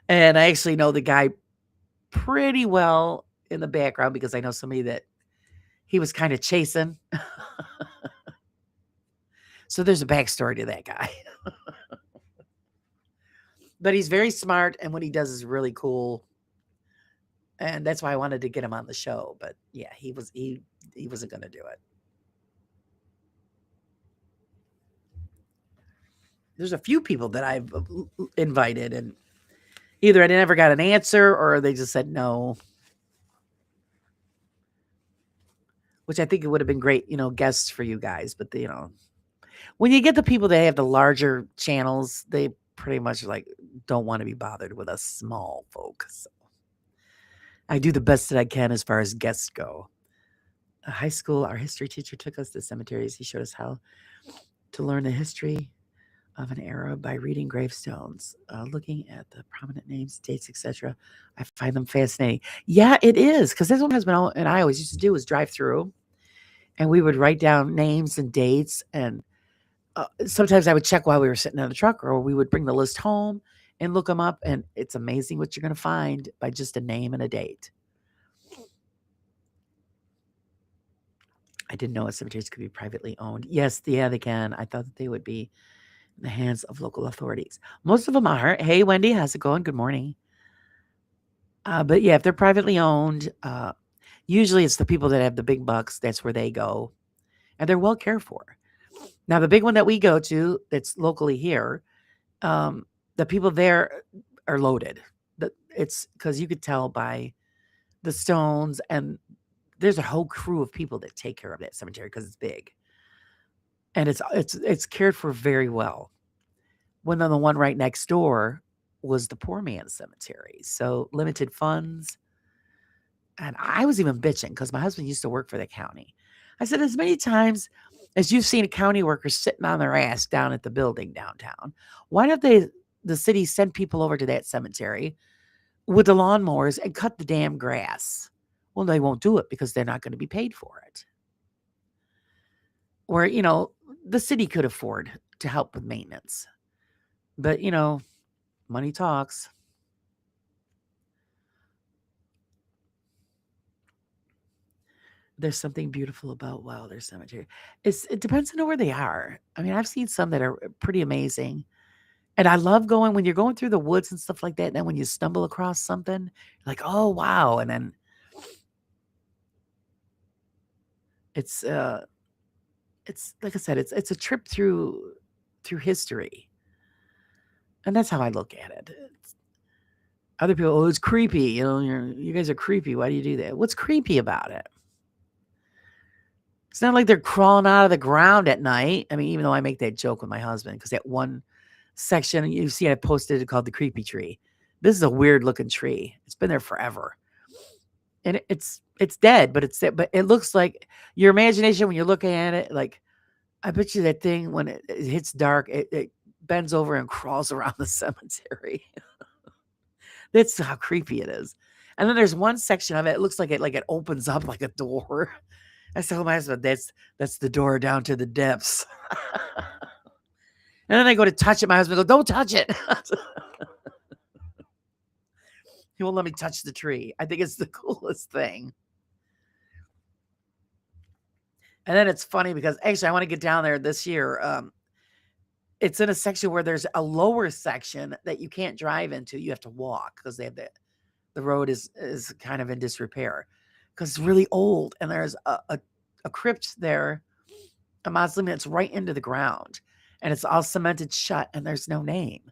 And I actually know the guy pretty well in the background because I know somebody that he was kind of chasing. So there's a backstory to that guy. But he's very smart, and what he does is really cool. And that's why I wanted to get him on the show. But yeah, he wasn't going to do it. There's a few people that I've invited, and either I never got an answer or they just said no. Which I think it would have been great, guests for you guys. But when you get the people that have the larger channels, they pretty much don't want to be bothered with us small folks. So I do the best that I can as far as guests go. High school, our history teacher took us to cemeteries. He showed us how to learn the history of an era by reading gravestones, looking at the prominent names, dates, etc. I find them fascinating. Yeah, it is, because that's what my husband and I always used to do, was drive through, and we would write down names and dates, and sometimes I would check while we were sitting in the truck, or we would bring the list home and look them up, and it's amazing what you're going to find by just a name and a date. I didn't know cemeteries could be privately owned. Yes, yeah, they can. I thought that they would be in the hands of local authorities. Most of them are. Hey, Wendy, how's it going? Good morning. But yeah, if they're privately owned, usually it's the people that have the big bucks. That's where they go, and they're well cared for. Now, the big one that we go to that's locally here, the people there are loaded. It's because you could tell by the stones, and there's a whole crew of people that take care of that cemetery because it's big, and it's cared for very well. When the one right next door was the poor man's cemetery, so limited funds. And I was even bitching because my husband used to work for the county. I said, as many times as you've seen a county worker sitting on their ass down at the building downtown, why don't the city send people over to that cemetery with the lawnmowers and cut the damn grass? Well, they won't do it because they're not going to be paid for it. Or, the city could afford to help with maintenance. But, money talks. There's something beautiful about Wilder Cemetery. It depends on where they are. I mean, I've seen some that are pretty amazing. And I love going when you're going through the woods and stuff like that. And then when you stumble across something, you're like, oh, wow. And then it's like I said, it's a trip through history. And that's how I look at it. Other people, oh, it's creepy. You guys are creepy. Why do you do that? What's creepy about it? It's not like they're crawling out of the ground at night. I mean, even though I make that joke with my husband, because that one section you see I posted it called the creepy tree. This is a weird looking tree. It's been there forever. And it's dead, but it looks like your imagination when you're looking at it, like I bet you that thing when it hits dark, it bends over and crawls around the cemetery. That's how creepy it is. And then there's one section of it, it looks like it opens up like a door. I told my husband, that's the door down to the depths. And then I go to touch it. My husband goes, don't touch it. He won't let me touch the tree. I think it's the coolest thing. And then it's funny because actually I want to get down there this year. It's in a section where there's a lower section that you can't drive into. You have to walk because they have the road is kind of in disrepair because it's really old. And there's a crypt there, a mausoleum that's right into the ground. And it's all cemented shut and there's no name.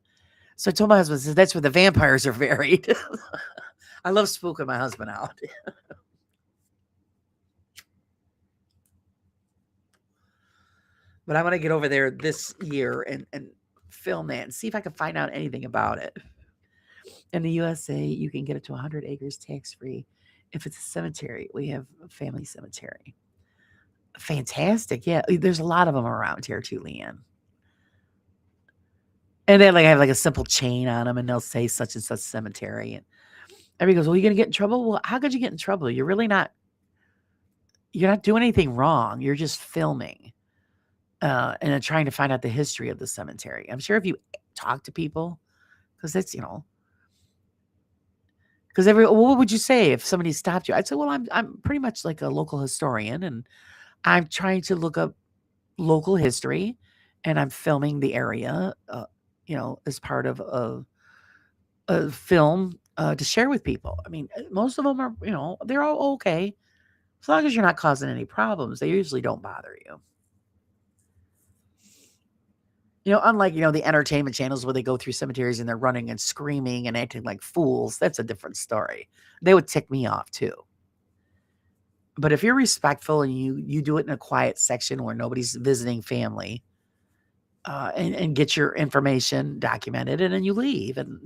So I told my husband, that's where the vampires are buried. I love spooking my husband out. But I want to get over there this year and film that and see if I can find out anything about it. In the USA, you can get it to 100 acres tax-free. If it's a cemetery, we have a family cemetery. Fantastic. Yeah, there's a lot of them around here too, Leanne. And they like have like a simple chain on them, and they'll say such and such cemetery. And everybody goes, "Well, you gonna get in trouble?" Well, how could you get in trouble? You're really not. You're not doing anything wrong. You're just filming, and then trying to find out the history of the cemetery. I'm sure if you talk to people, because that's because what would you say if somebody stopped you? I'd say, well, I'm pretty much like a local historian, and I'm trying to look up local history, and I'm filming the area, as part of a film to share with people. I mean, most of them are, they're all okay as long as you're not causing any problems. They usually don't bother you. Unlike, the entertainment channels where they go through cemeteries and they're running and screaming and acting like fools, that's a different story. They would tick me off too. But if you're respectful and you do it in a quiet section where nobody's visiting family, and get your information documented, and then you leave, and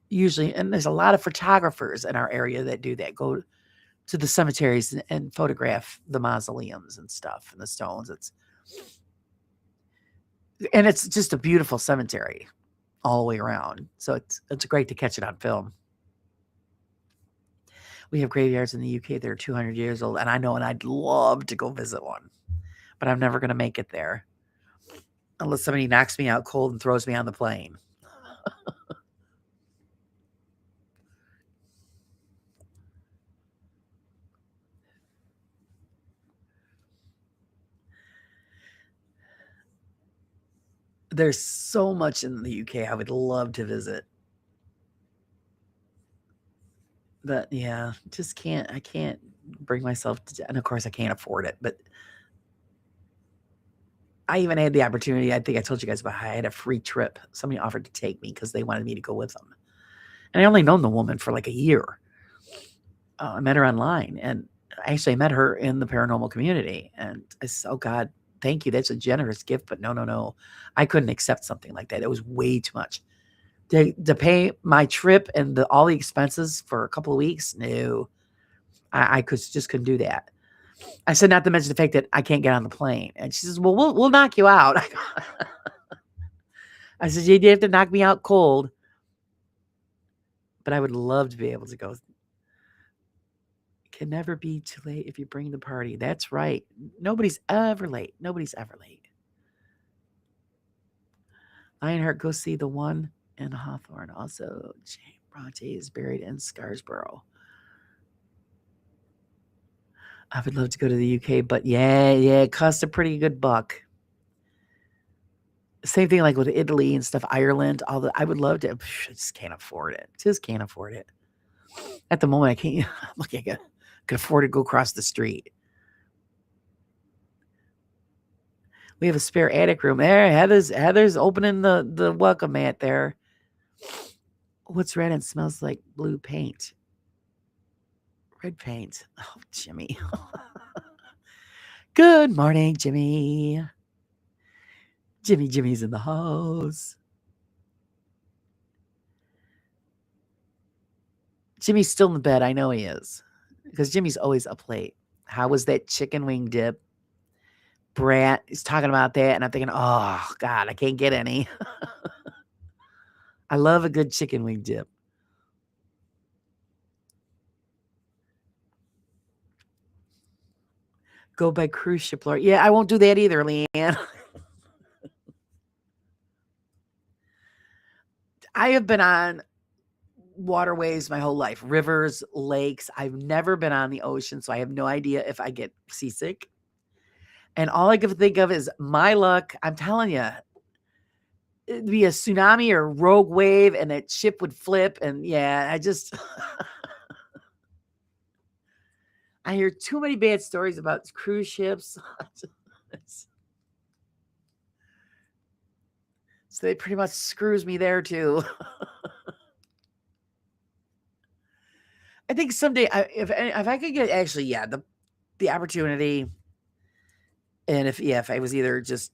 usually, and there's a lot of photographers in our area that do that, go to the cemeteries and photograph the mausoleums and stuff and the stones. It's just a beautiful cemetery all the way around. So it's great to catch it on film. We have graveyards in the UK that are 200 years old, and I know, and I'd love to go visit one, but I'm never going to make it there unless somebody knocks me out cold and throws me on the plane. There's so much in the UK I would love to visit. But yeah, I can't bring myself to, and of course I can't afford it, but I even had the opportunity. I think I told you guys about how I had a free trip. Somebody offered to take me because they wanted me to go with them. And I only known the woman for like a year. I met her online, and actually I met her in the paranormal community. And I said, "Oh God, thank you. That's a generous gift, but no, no, no. I couldn't accept something like that. It was way too much. To pay my trip and all the expenses for a couple of weeks, no. I just couldn't do that." I said, not to mention the fact that I can't get on the plane. And she says, "Well, we'll knock you out." I said, "You have to knock me out cold." But I would love to be able to go. Can never be too late if you bring the party. That's right. Nobody's ever late. Nobody's ever late. Lionheart, go see the one in Hawthorne. Also, Jay Bronte is buried in Scarsborough. I would love to go to the UK, but yeah, it costs a pretty good buck. Same thing like with Italy and stuff, Ireland, all that. I would love to. I just can't afford it. Just can't afford it. At the moment, I can't. Look, I could afford to go across the street. We have a spare attic room there. Heather's opening the welcome mat there. What's red and smells like blue paint? Red paint. Oh, Jimmy. Good morning, Jimmy. Jimmy's in the house. Jimmy's still in the bed. I know he is. Because Jimmy's always up late. How was that chicken wing dip? Brat is talking about that, and I'm thinking, oh, God, I can't get any. I love a good chicken wing dip. Go by cruise ship, Lord. Yeah, I won't do that either, Leanne. I have been on waterways my whole life, rivers, lakes. I've never been on the ocean, so I have no idea if I get seasick. And all I can think of is my luck. I'm telling you, it'd be a tsunami or rogue wave, and that ship would flip. And yeah, I hear too many bad stories about cruise ships. So they pretty much screws me there too. I think someday, if I could get actually, the opportunity, and if I was either just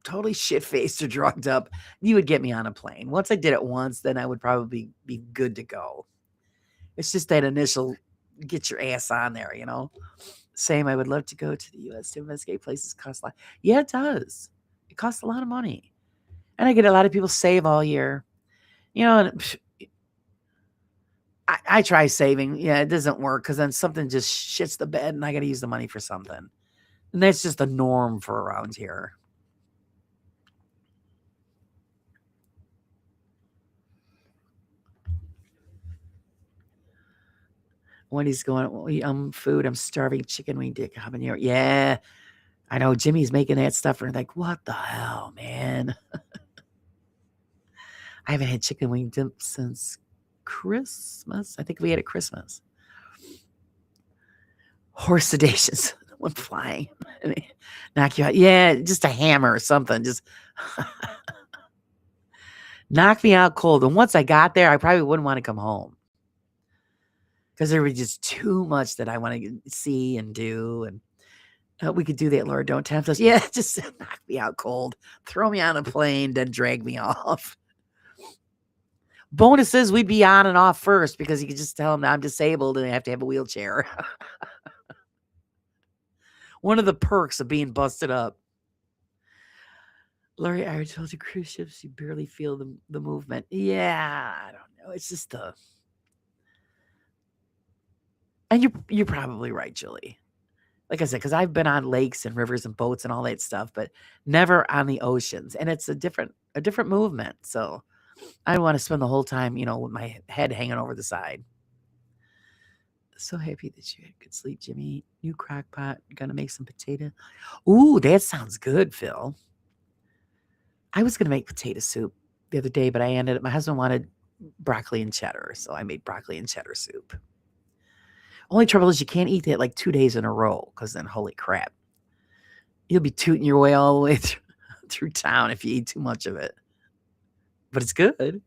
totally shit faced or drugged up, you would get me on a plane. Once I did it once, then I would probably be good to go. It's just that initial get your ass on there, Same, I would love to go to the U.S. to investigate places cost a lot. Yeah, it does. It costs a lot of money. And I get a lot of people save all year. And I try saving. Yeah, it doesn't work because then something just shits the bed and I got to use the money for something. And that's just the norm for around here. When he's going, food, I'm starving, chicken wing dip habanero. Yeah, I know Jimmy's making that stuff. And like, what the hell, man? I haven't had chicken wing dip since Christmas. I think we had it Christmas. Horse sedations went flying. Knock you out. Yeah, just a hammer or something. Just knock me out cold. And once I got there, I probably wouldn't want to come home because there was just too much that I want to see and do. And we could do that, Lord. Don't tempt us. Yeah, just knock me out cold. Throw me on a plane, then drag me off. Bonuses, we'd be on and off first because you could just tell them I'm disabled and I have to have a wheelchair. One of the perks of being busted up. Lori, I told you cruise ships, you barely feel the movement. Yeah, I don't know. It's just and you're probably right, Julie. Like I said, because I've been on lakes and rivers and boats and all that stuff, but never on the oceans. And it's a different movement. So I don't want to spend the whole time, with my head hanging over the side. So happy that you had good sleep, Jimmy. New crock pot. Gonna make some potato. Ooh, that sounds good, Phil. I was gonna make potato soup the other day, but my husband wanted broccoli and cheddar, so I made broccoli and cheddar soup. Only trouble is you can't eat that like 2 days in a row, because then holy crap. You'll be tooting your way all the way through town if you eat too much of it. But it's good.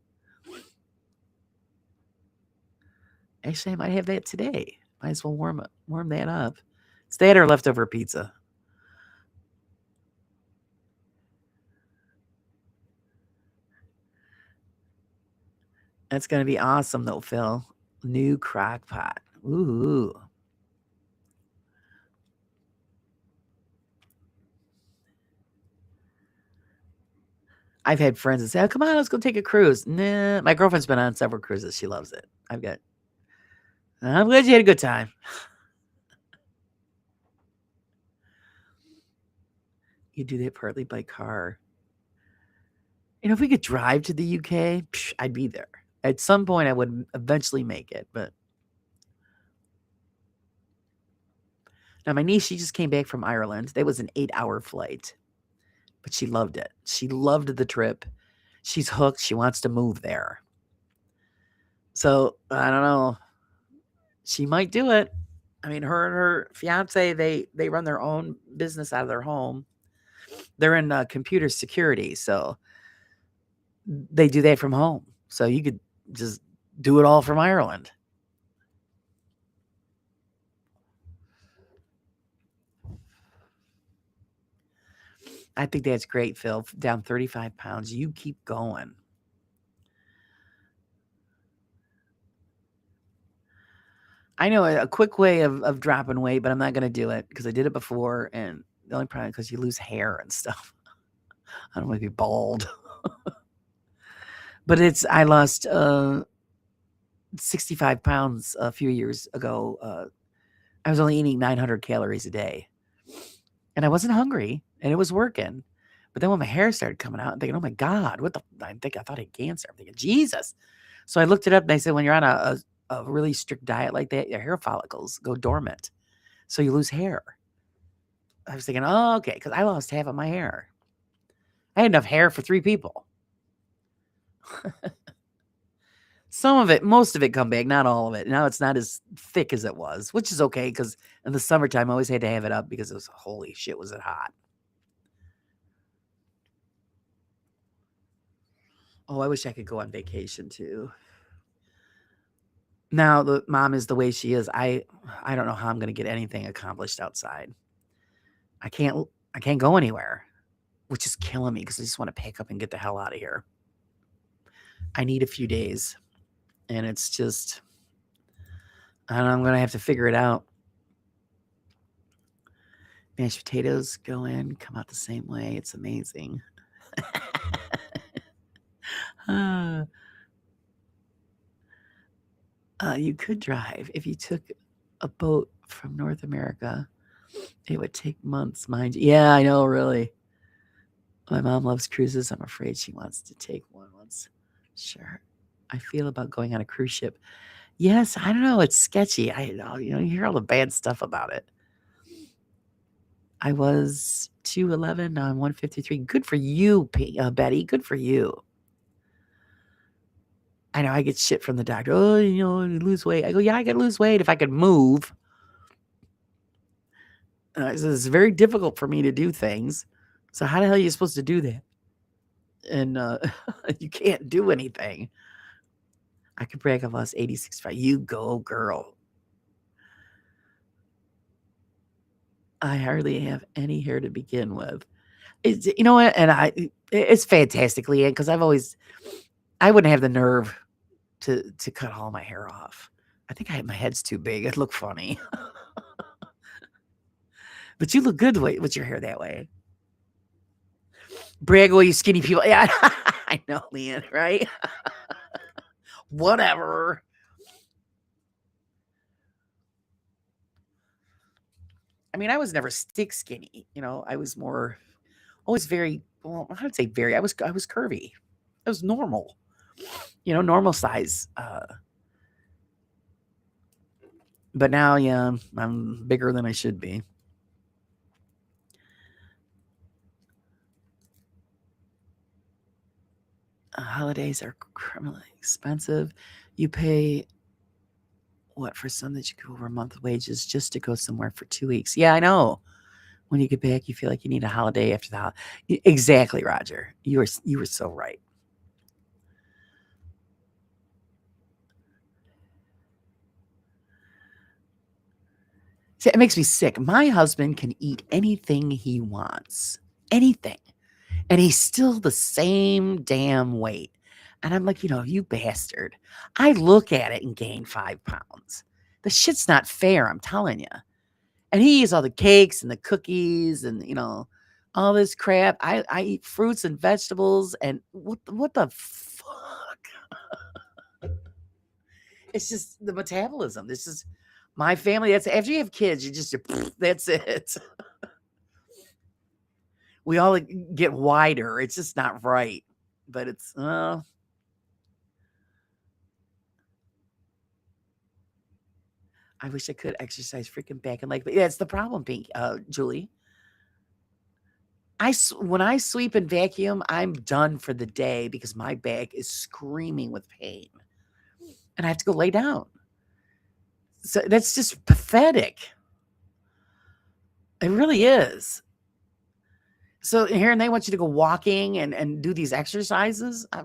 Actually, I might have that today. Might as well warm that up. It's that or leftover pizza. That's gonna be awesome though, Phil. New crock pot. Ooh. I've had friends that say, "Oh, come on, let's go take a cruise." Nah, my girlfriend's been on several cruises. She loves it. I'm glad you had a good time. You do that partly by car. If we could drive to the UK, I'd be there. At some point, I would eventually make it. But now my niece, she just came back from Ireland. That was an 8-hour flight, but she loved it. She loved the trip. She's hooked. She wants to move there. So I don't know. She might do it. I mean, her and her fiance, they run their own business out of their home. They're in computer security, so they do that from home. So you could just do it all from Ireland. I think that's great, Phil. Down 35 pounds. You keep going. I know a quick way of dropping weight, but I'm not going to do it because I did it before. And the only problem because you lose hair and stuff. I don't want to be bald. But I lost 65 pounds a few years ago. I was only eating 900 calories a day. And I wasn't hungry and it was working. But then when my hair started coming out, I'm thinking, oh my God, I thought I had cancer. I'm thinking, Jesus. So I looked it up and they said, when you're on a really strict diet like that, your hair follicles go dormant. So you lose hair. I was thinking, oh, okay, because I lost half of my hair. I had enough hair for 3 people. Most of it come back, not all of it. Now it's not as thick as it was, which is okay because in the summertime I always had to have it up because it was holy shit, was it hot. Oh, I wish I could go on vacation too. Now the mom is the way she is. I don't know how I'm gonna get anything accomplished outside. I can't go anywhere, which is killing me because I just want to pack up and get the hell out of here. I need a few days. And it's just, I don't know, I'm going to have to figure it out. Mashed potatoes go in, come out the same way. It's amazing. Uh, you could drive if you took a boat from North America. It would take months, mind you. Yeah, I know, really. My mom loves cruises. I'm afraid she wants to take one once. Sure. I feel about going on a cruise ship. Yes, I don't know. It's sketchy. I know, you hear all the bad stuff about it. I was 211. Now I'm 153. Good for you, Betty. Good for you. I know I get shit from the doctor. Oh, you lose weight. I go, yeah, I could lose weight if I could move. It's very difficult for me to do things. So how the hell are you supposed to do that? And you can't do anything. I could brag I've lost 86 pounds. You go, girl. I hardly have any hair to begin with. It's, you know what? And it's fantastically in because I wouldn't have the nerve to cut all my hair off. I think my head's too big. It'd look funny. But you look good with your hair that way. Brag all you skinny people. Yeah, I know, Leanne, right? Whatever. I mean, I was never stick skinny. I was always very, well, I would say very. I was curvy. I was normal. Normal size. But now, yeah, I'm bigger than I should be. Holidays are criminally expensive. You pay what for some that you go over a month of wages just to go somewhere for 2 weeks. Yeah, I know. When you get back, you feel like you need a holiday after the holiday. Exactly, Roger. You were so right. See, it makes me sick. My husband can eat anything he wants. Anything. And he's still the same damn weight. And I'm like, you bastard. I look at it and gain 5 pounds. The shit's not fair, I'm telling you. And he eats all the cakes and the cookies and, all this crap. I eat fruits and vegetables and what the fuck? It's just the metabolism. This is my family. That's after you have kids, that's it. We all get wider. It's just not right. But it's I wish I could exercise freaking back and leg. But yeah, it's the problem, Julie. When I sweep and vacuum, I'm done for the day because my back is screaming with pain. And I have to go lay down. So that's just pathetic. It really is. So here and they want you to go walking and do these exercises. I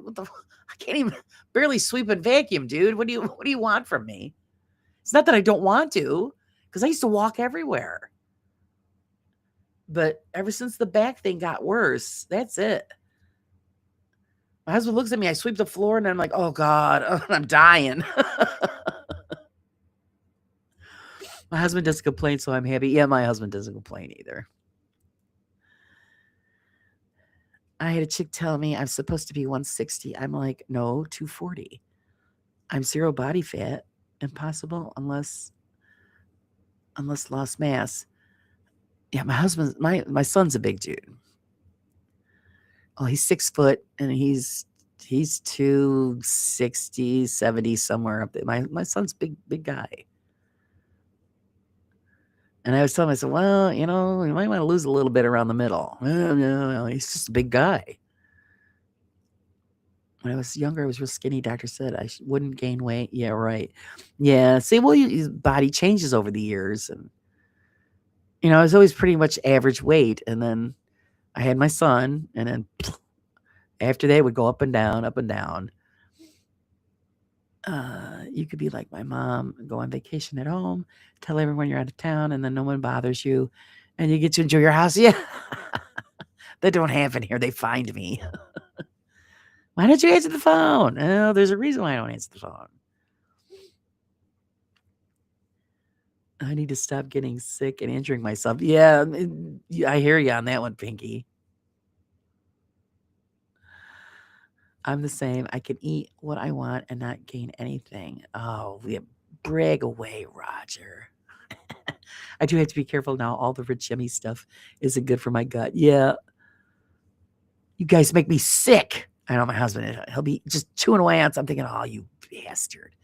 can't even barely sweep and vacuum, dude. What do you want from me? It's not that I don't want to, because I used to walk everywhere. But ever since the back thing got worse, that's it. My husband looks at me, I sweep the floor, and I'm like, oh God, I'm dying. My husband doesn't complain, so I'm happy. Yeah, my husband doesn't complain either. I had a chick tell me I'm supposed to be 160. I'm like, no, 240. I'm 0 body fat. Impossible unless lost mass. Yeah, my son's a big dude. Oh, he's 6 foot and he's 260, 70, somewhere up there. My son's big guy. And I was telling myself, well, you might want to lose a little bit around the middle. No, he's just a big guy. When I was younger, I was real skinny. Doctor said I wouldn't gain weight. Yeah, right. Yeah. See, well, his body changes over the years. And, I was always pretty much average weight. And then I had my son. And then after that, it would go up and down, up and down. You could be like my mom, go on vacation at home, tell everyone you're out of town, and then no one bothers you. And you get to enjoy your house. Yeah. That don't happen here. They find me. Why don't you answer the phone? Oh, there's a reason why I don't answer the phone. I need to stop getting sick and injuring myself. Yeah, I hear you on that one, Pinky. I'm the same. I can eat what I want and not gain anything. Oh, we brag away, Roger. I do have to be careful now. All the rich, yummy stuff isn't good for my gut. Yeah, you guys make me sick. I know my husband, he'll be just chewing away on something, and oh, you bastard.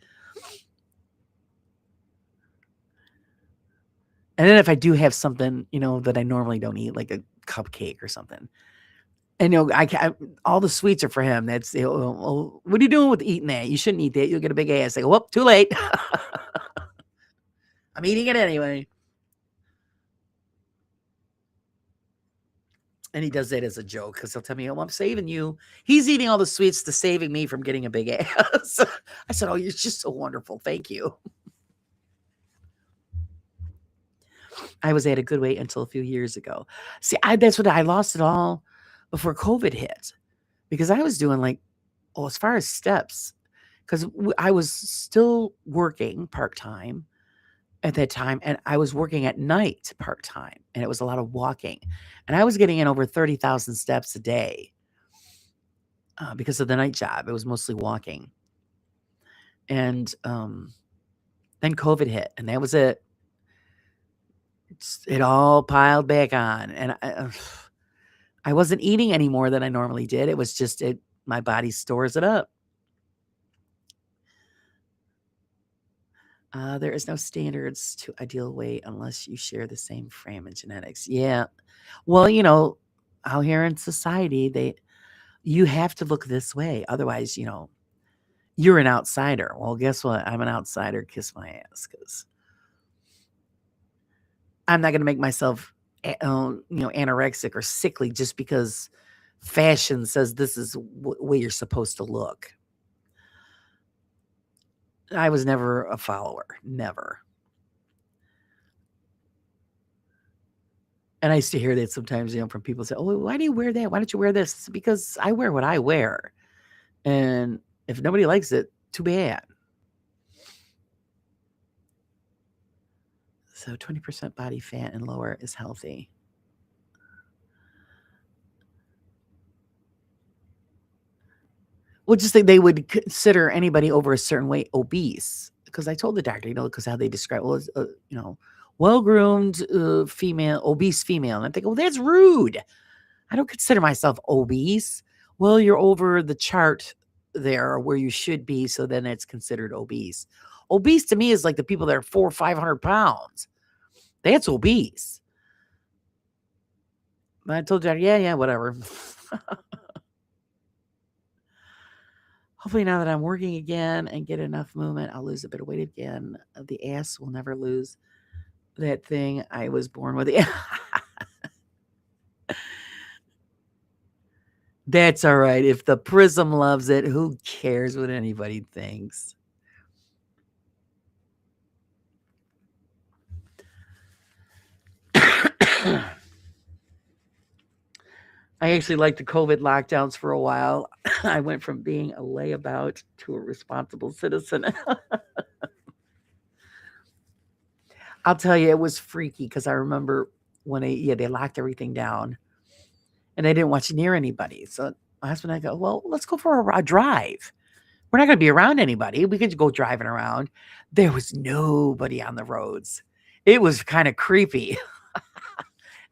And then if I do have something, that I normally don't eat, like a cupcake or something, and all the sweets are for him. That's well, what are you doing with eating that? You shouldn't eat that. You'll get a big ass. I go, whoop, too late. I'm eating it anyway. And he does that as a joke because he'll tell me, "Oh, I'm saving you." He's eating all the sweets to saving me from getting a big ass. I said, "Oh, you're just so wonderful. Thank you." I was at a good weight until a few years ago. See, that's what I lost it all before COVID hit because I was doing as far as steps, because I was still working part time at that time, and I was working at night part time, and it was a lot of walking, and I was getting in over 30,000 steps a day because of the night job. It was mostly walking, and then COVID hit, and that was it. It all piled back on, and I wasn't eating any more than I normally did. It was just my body stores it up. There is no standards to ideal weight unless you share the same frame and genetics. Yeah. Well, out here in society, you have to look this way. Otherwise, you're an outsider. Well, guess what? I'm an outsider. Kiss my ass, because I'm not going to make myself, anorexic or sickly just because fashion says this is way you're supposed to look. I was never a follower, never. And I used to hear that sometimes, from people say, "Oh, why do you wear that? Why don't you wear this?" It's because I wear what I wear. And if nobody likes it, too bad. So 20% body fat and lower is healthy. Well, just think they would consider anybody over a certain weight obese. Because I told the doctor, because how they describe, well, it's, well-groomed female, obese female. And I think, well, that's rude. I don't consider myself obese. Well, you're over the chart there where you should be, so then it's considered obese. Obese to me is like the people that are 400 or 500 pounds. That's obese. But I told you, yeah, whatever. Hopefully now that I'm working again and get enough movement, I'll lose a bit of weight again. The ass will never lose that thing I was born with. That's all right. If the prism loves it, who cares what anybody thinks? I actually liked the COVID lockdowns for a while. I went from being a layabout to a responsible citizen. I'll tell you, it was freaky because I remember when they locked everything down and they didn't want you near anybody. So my husband and I go, well, let's go for a drive. We're not going to be around anybody. We could go driving around. There was nobody on the roads. It was kind of creepy.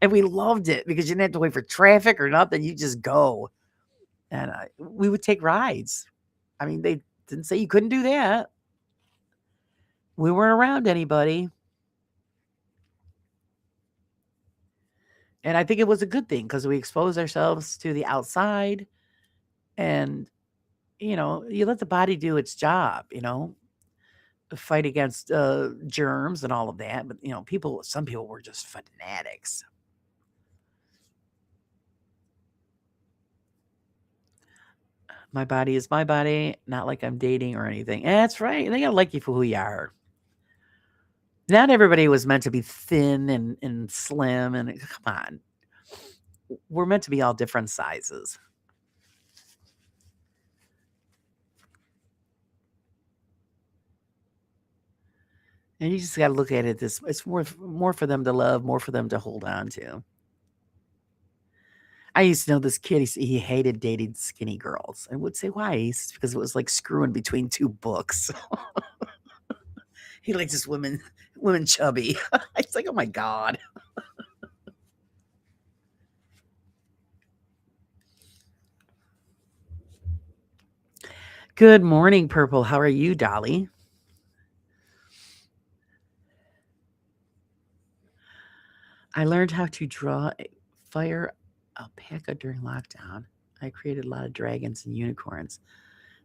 And we loved it because you didn't have to wait for traffic or nothing. You just go. And we would take rides. I mean, they didn't say you couldn't do that. We weren't around anybody. And I think it was a good thing because we exposed ourselves to the outside. And, you let the body do its job, fight against germs and all of that. But, some people were just fanatics. My body is my body, not like I'm dating or anything. That's right. They gotta like you for who you are. Not everybody was meant to be thin and slim. And come on, we're meant to be all different sizes. And you just got to look at it this. It's more for them to love, more for them to hold on to. I used to know this kid. He hated dating skinny girls. I would say why? He says, because it was like screwing between two books. He likes this women chubby. It's like, oh my god. Good morning, Purple. How are you, Dolly? I learned how to draw a fire alpaca during lockdown. I created a lot of dragons and unicorns.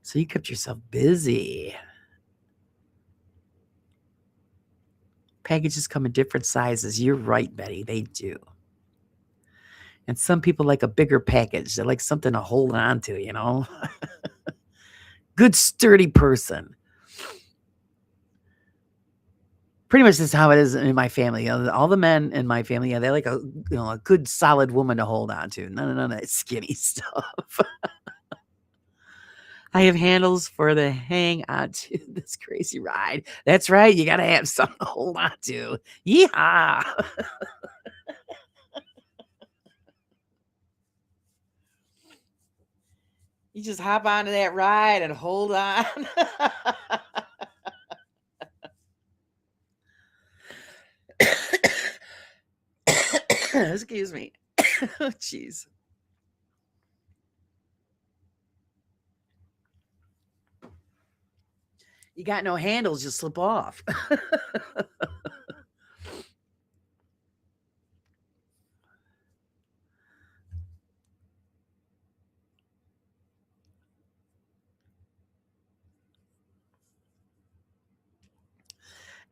So you kept yourself busy. Packages come in different sizes. You're right, Betty. They do. And some people like a bigger package. They like something to hold on to, you know? Good, sturdy person. Pretty much that's how it is in my family. All the men in my family, they like a good, solid woman to hold on to. None of that skinny stuff. I have handles for the hang on to this crazy ride. That's right. You got to have something to hold on to. Yeehaw. You just hop onto that ride and hold on. Excuse me. Jeez. You got no handles, you slip off.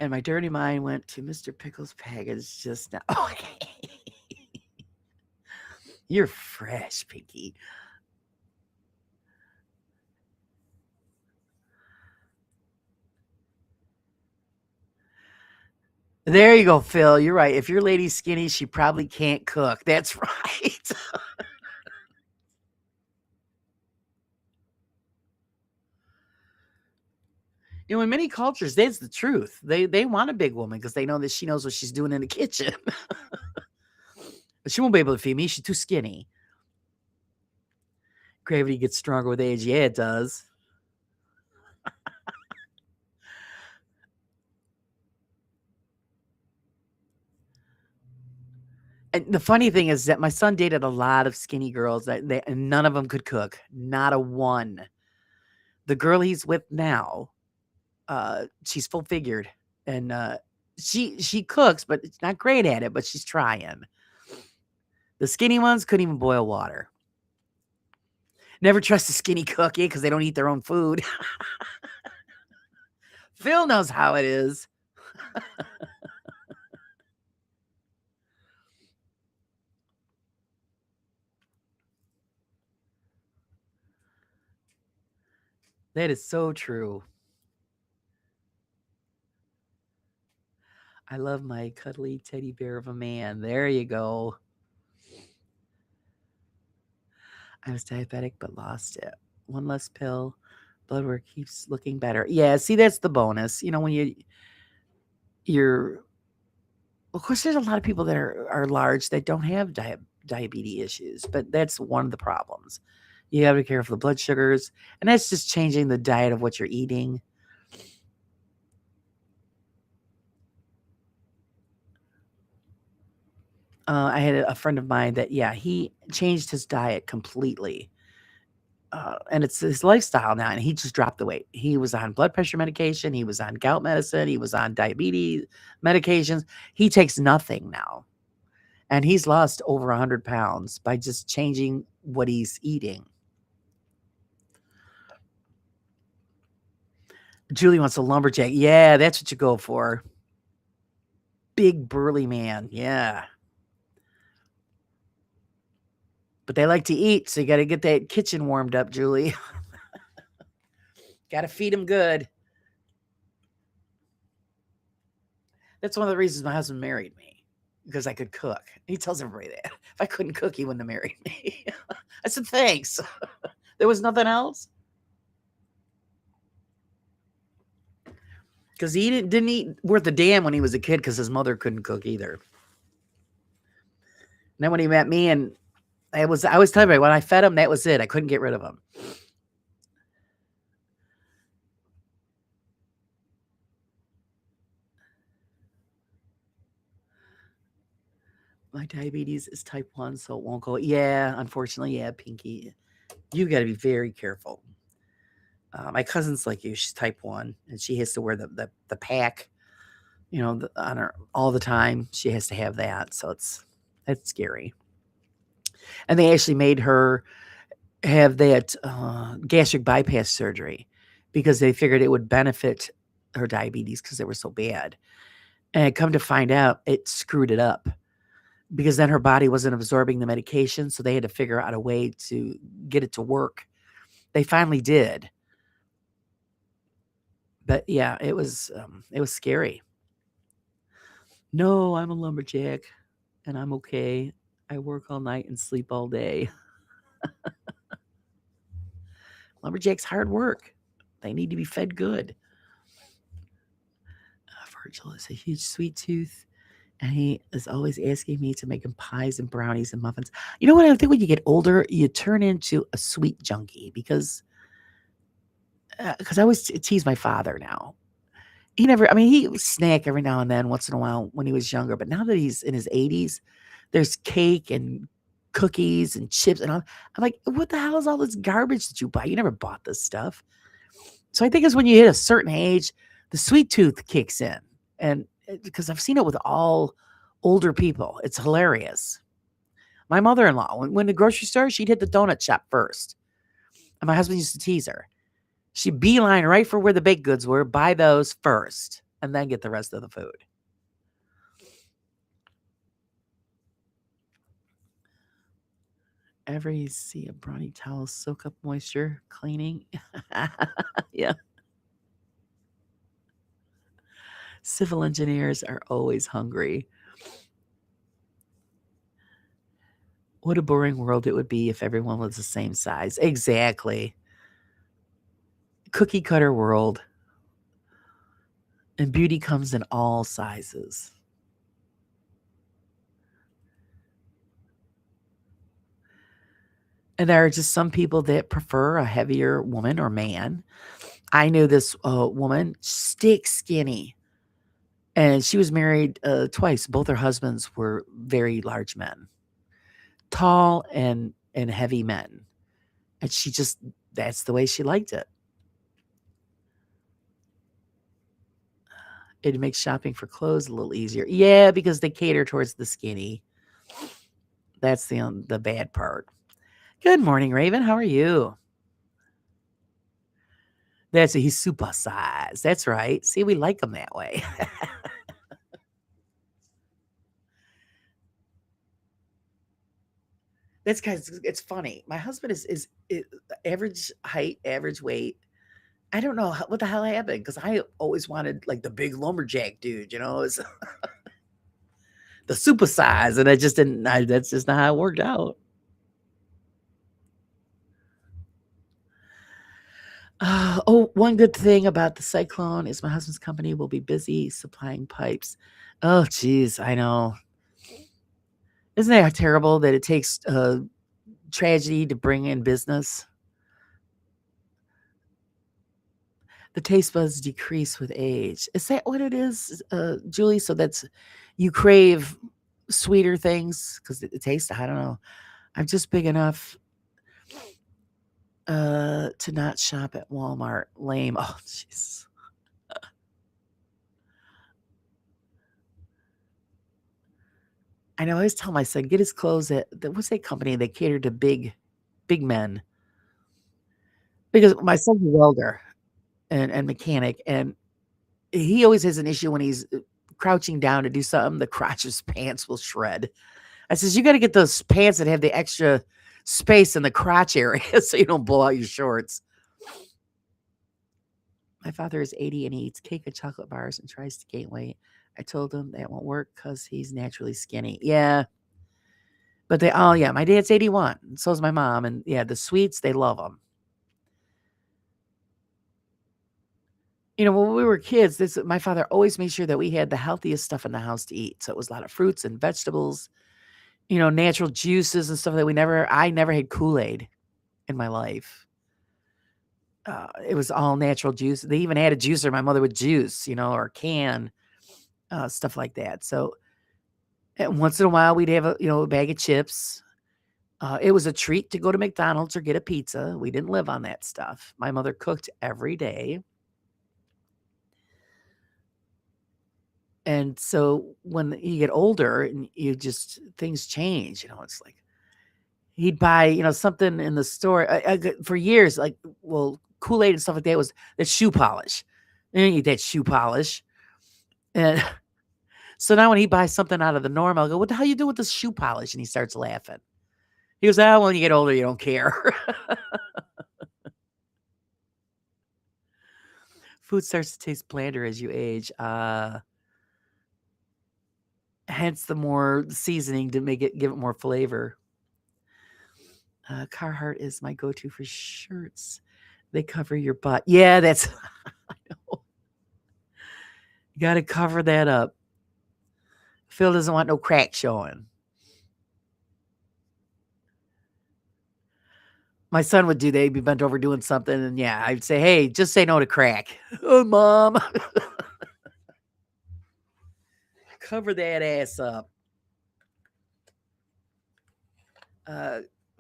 And my dirty mind went to Mr. Pickle's package just now. Oh, you're fresh, Pinky. There you go, Phil. You're right. If your lady's skinny, she probably can't cook. That's right. In many cultures, that's the truth. They want a big woman because they know that she knows what she's doing in the kitchen. But she won't be able to feed me. She's too skinny. Gravity gets stronger with age. Yeah, it does. And the funny thing is that my son dated a lot of skinny girls and none of them could cook. Not a one. The girl he's with now, she's full figured and she cooks, but it's not great at it, but she's trying. The skinny ones couldn't even boil water. Never trust a skinny cookie because they don't eat their own food. Phil knows how it is. That is so true. I love my cuddly teddy bear of a man. There you go. I was diabetic but lost it. One less pill. Blood work keeps looking better. Yeah, see, that's the bonus. When you're of course, there's a lot of people that are large that don't have diabetes issues, but that's one of the problems. You have to care for the blood sugars, and that's just changing the diet of what you're eating. I had a friend of mine that, yeah, he changed his diet completely. And it's his lifestyle now, and he just dropped the weight. He was on blood pressure medication, he was on gout medicine, he was on diabetes medications. He takes nothing now, and he's lost over 100 pounds by just changing what he's eating. Julie wants a lumberjack. Yeah, that's what you go for. Big burly man. Yeah. But they like to eat, so you got to get that kitchen warmed up, Julie. Got to feed them good. That's one of the reasons my husband married me, because I could cook. He tells everybody that. If I couldn't cook, he wouldn't have married me. I said, thanks. There was nothing else. Because he didn't eat worth a damn when he was a kid because his mother couldn't cook either. And then when he met me and I was telling you, when I fed him, that was it. I couldn't get rid of him. My diabetes is type 1, so it won't go. Yeah, unfortunately, yeah, Pinky. You got to be very careful. My cousin's like you. She's type 1, and she has to wear the pack, on her all the time. She has to have that, so that's scary. And they actually made her have that gastric bypass surgery because they figured it would benefit her diabetes because they were so bad. And come to find out, it screwed it up because then her body wasn't absorbing the medication, so they had to figure out a way to get it to work. They finally did. But yeah, it was scary. No, I'm a lumberjack and I'm okay. I work all night and sleep all day. Lumberjacks hard work. They need to be fed good. Virgil is a huge sweet tooth, and he is always asking me to make him pies and brownies and muffins. You know what? I think when you get older, you turn into a sweet junkie because I always tease my father now. He never, I mean, he would snack every now and then, once in a while when he was younger, but now that he's in his 80s, there's cake and cookies and chips and all. I'm like, what the hell is all this garbage that you buy? You never bought this stuff. So I think it's when you hit a certain age, the sweet tooth kicks in. And because I've seen it with all older people, it's hilarious. My mother in law, when the grocery store, she'd hit the donut shop first. And my husband used to tease her. She'd beeline right for where the baked goods were, buy those first, and then get the rest of the food. Ever you see a brawny towel soak up moisture cleaning? Yeah. Civil engineers are always hungry. What a boring world it would be if everyone was the same size. Exactly. Cookie cutter world. And beauty comes in all sizes. And there are just some people that prefer a heavier woman or man. I knew this woman, stick skinny, and she was married twice. Both her husbands were very large men, tall and heavy men, and she just that's the way she liked it. It makes shopping for clothes a little easier. Yeah, because they cater towards the skinny. That's the bad part. Good morning, Raven. How are you? He's super size. That's right. See, we like them that way. That's because it's funny. My husband is average height, average weight. I don't know what the hell happened because I always wanted like the big lumberjack dude, it's the super size, and I just didn't. That's just not how it worked out. One good thing about the cyclone is my husband's company will be busy supplying pipes. Oh, geez, I know. Isn't that terrible that it takes tragedy to bring in business? The taste buds decrease with age. Is that what it is, Julie? So that's you crave sweeter things because it tastes. I don't know. I'm just big enough to not shop at Walmart. Lame. Oh, jeez. I know. I always tell my son get his clothes at what's that company? They cater to big men because my son's a welder and mechanic, and he always has an issue when he's crouching down to do something. The crotch of his pants will shred. I says, "You gotta get those pants that have the extra space in the crotch area so you don't blow out your shorts." My father is 80 and he eats cake and chocolate bars and tries to gain weight. I told him that won't work because he's naturally skinny. Yeah, but yeah, my dad's 81, and so is my mom, and yeah, the sweets, they love them. When we were kids, my father always made sure that we had the healthiest stuff in the house to eat. So it was a lot of fruits and vegetables. natural juices and stuff that I never had Kool-Aid in my life. It was all natural juice. They even had a juicer my mother would juice, or can, stuff like that. So once in a while we'd have a bag of chips. It was a treat to go to McDonald's or get a pizza. We didn't live on that stuff. My mother cooked every day. And so when you get older and things change, it's like he'd buy, something in the store for years, like, well, Kool-Aid and stuff like that was the shoe polish. You didn't eat that shoe polish. And so now when he buys something out of the norm, I'll go, what the hell you do with this shoe polish? And he starts laughing. He goes, oh, when you get older, you don't care. Food starts to taste blander as you age. Hence the more seasoning to give it more flavor. Carhartt is my go-to for shirts. They cover your butt. Yeah, that's I know. You got to cover that up. Phil doesn't want no crack showing. My son would do that. He'd be bent over doing something, and yeah, I'd say, hey, just say no to crack. Oh, Mom. Cover that ass up.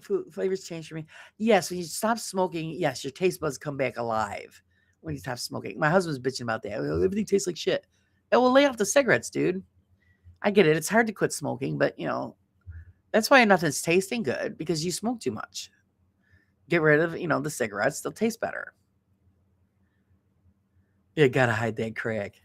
Food flavors change for me. Yes, when you stop smoking, yes, your taste buds come back alive when you stop smoking. My husband's bitching about that. Everything tastes like shit. Well, lay off the cigarettes, dude. I get it. It's hard to quit smoking, but that's why nothing's tasting good, because you smoke too much. Get rid of, the cigarettes. They'll taste better. You gotta hide that crack.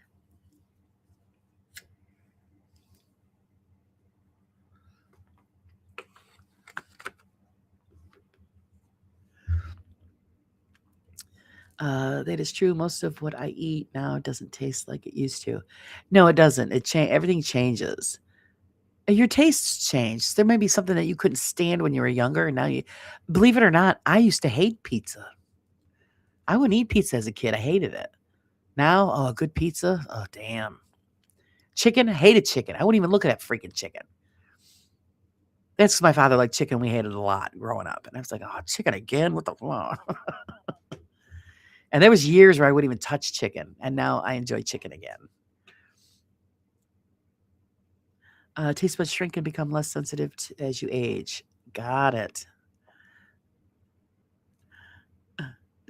That is true. Most of what I eat now doesn't taste like it used to. No, it doesn't. Everything changes. Your tastes change. There may be something that you couldn't stand when you were younger, and now believe it or not, I used to hate pizza. I wouldn't eat pizza as a kid. I hated it. Now, oh, good pizza. Oh, damn. Chicken, I hated chicken. I wouldn't even look at that freaking chicken. That's 'cause my father liked chicken. We hated it a lot growing up, and I was like, oh, chicken again? What the fuck? And there was years where I wouldn't even touch chicken, and now I enjoy chicken again. Taste buds shrink and become less sensitive as you age. Got it.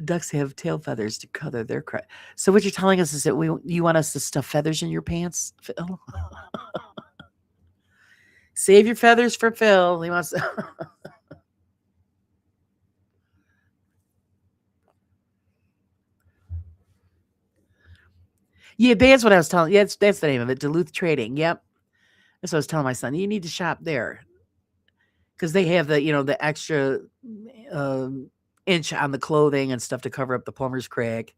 Ducks have tail feathers to cover their So what you're telling us is that you want us to stuff feathers in your pants, Phil? Save your feathers for Phil. He wants. Yeah, that's what I was telling. Yeah, that's the name of it. Duluth Trading. Yep. That's what I was telling my son. You need to shop there because they have the extra inch on the clothing and stuff to cover up the plumber's crack.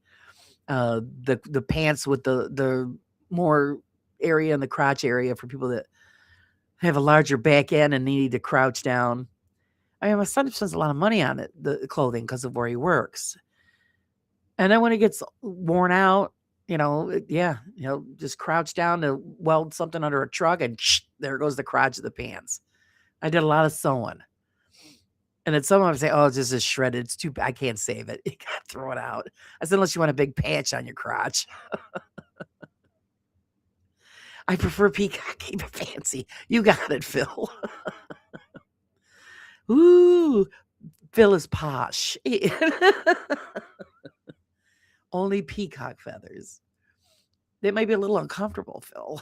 The pants with the more area in the crotch area for people that have a larger back end and need to crouch down. I mean, my son spends a lot of money on it, the clothing, because of where he works. And then when it gets worn out, just crouch down to weld something under a truck, and there goes the crotch of the pants. I did a lot of sewing. And then someone would say, oh, it's just a shredded. It's too bad. I can't save it. You got to throw it out. I said, unless you want a big patch on your crotch. I prefer peacock. Keep it fancy. You got it, Phil. Ooh, Phil is posh. Only peacock feathers. They might be a little uncomfortable, Phil.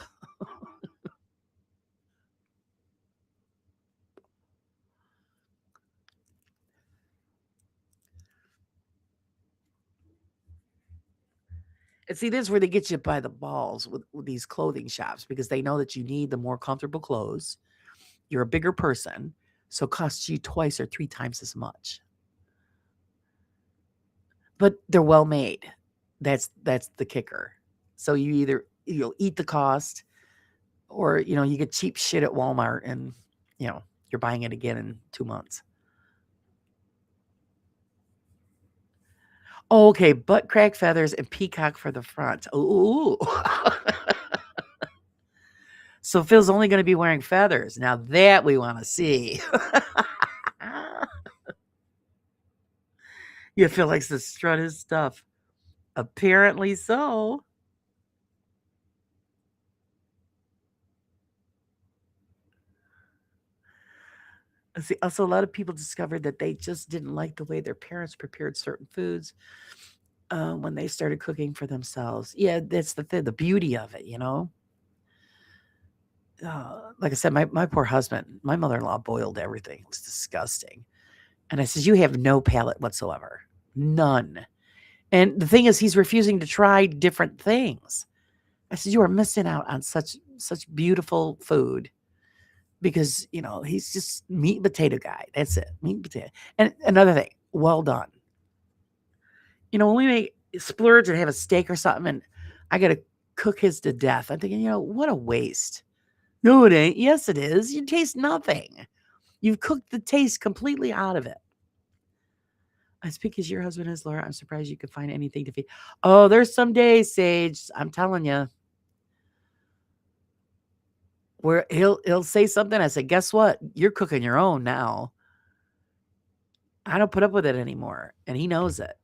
And see, this is where they get you by the balls with these clothing shops, because they know that you need the more comfortable clothes. You're a bigger person, so it costs you twice or 3 times as much. But they're well made. That's the kicker. So you'll eat the cost, or you get cheap shit at Walmart, and you're buying it again in 2 months. Oh, okay, butt crack feathers and peacock for the front. Ooh. So Phil's only going to be wearing feathers. Now that we want to see. You feel likes to strut his stuff. Apparently so. See, also, a lot of people discovered that they just didn't like the way their parents prepared certain foods when they started cooking for themselves. Yeah, that's the thing, the beauty of it, you know? Like I said, my poor husband, my mother-in-law boiled everything. It was disgusting. And I said, you have no palate whatsoever. None. And the thing is, he's refusing to try different things. I said, you are missing out on such beautiful food because, you know, he's just meat and potato guy. That's it. Meat and potato. And another thing, well done. You know, when we make splurge and have a steak or something and I got to cook his to death, I'm thinking, you know, what a waste. No, it ain't. Yes, it is. You taste nothing. You've cooked the taste completely out of it. As picky as your husband is, Laura, I'm surprised you could find anything to feed. Oh, there's some days, Sage. I'm telling you, where he'll say something. I say, guess what? You're cooking your own now. I don't put up with it anymore, and he knows it.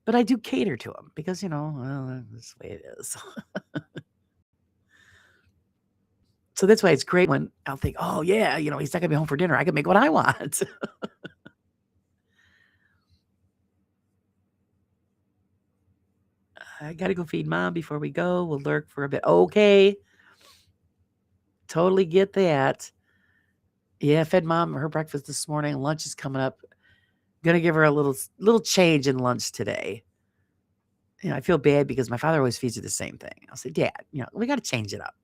But I do cater to him because, you know, well, that's the way it is. So that's why it's great when I'll think, oh, yeah, you know, he's not going to be home for dinner. I can make what I want. I got to go feed mom before we go. We'll lurk for a bit. Okay. Totally get that. Yeah, I fed mom her breakfast this morning. Lunch is coming up. Gonna give her a little change in lunch today. You know, I feel bad because my father always feeds her the same thing. I'll say, Dad, you know, we got to change it up.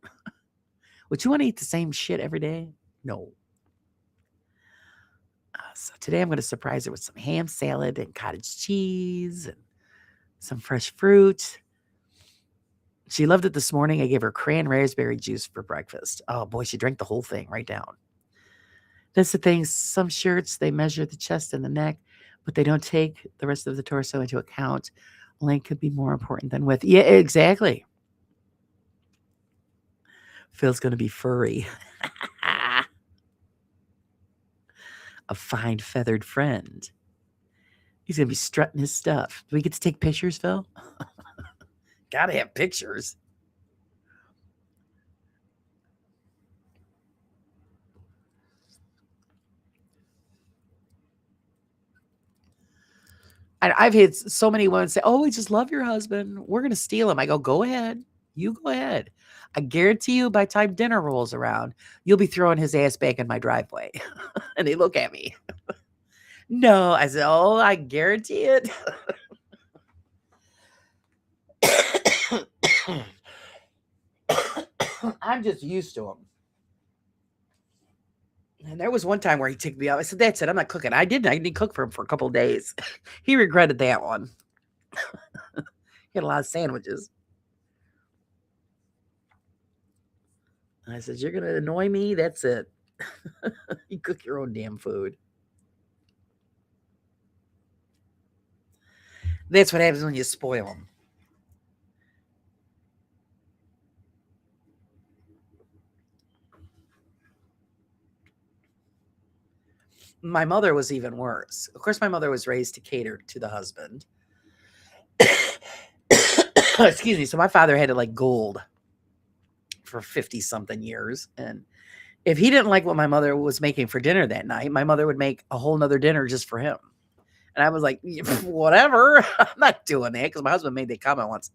Would you want to eat the same shit every day? No. So today I'm going to surprise her with some ham salad and cottage cheese and some fresh fruit. She loved it this morning. I gave her cran raspberry juice for breakfast. Oh boy, she drank the whole thing right down. That's the thing. Some shirts, they measure the chest and the neck, but they don't take the rest of the torso into account. Length could be more important than width. Yeah, exactly. Phil's going to be furry. A fine feathered friend. He's going to be strutting his stuff. Do we get to take pictures, Phil? Gotta have pictures. I've had so many women say, oh, we just love your husband. We're going to steal him. I go, go ahead. You go ahead. I guarantee you by the time dinner rolls around, you'll be throwing his ass back in my driveway. And they look at me. No, I said, oh, I guarantee it. I'm just used to him. And there was one time where he ticked me off. I said, that's it. I'm not cooking. I didn't cook for him for a couple of days. He regretted that one. He had a lot of sandwiches. And I said, you're going to annoy me? That's it. You cook your own damn food. That's what happens when you spoil them. My mother was even worse. Of course, my mother was raised to cater to the husband. Excuse me. So my father had it like gold for 50 something years. And if he didn't like what my mother was making for dinner that night, my mother would make a whole nother dinner just for him. And I was like, whatever. I'm not doing that because my husband made that comment once.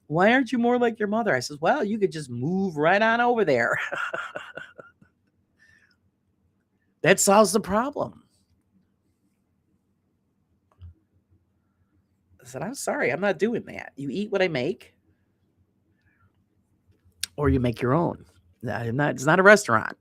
Why aren't you more like your mother? I says, well, you could just move right on over there. That solves the problem. I said, I'm sorry, I'm not doing that. You eat what I make or you make your own. It's not a restaurant.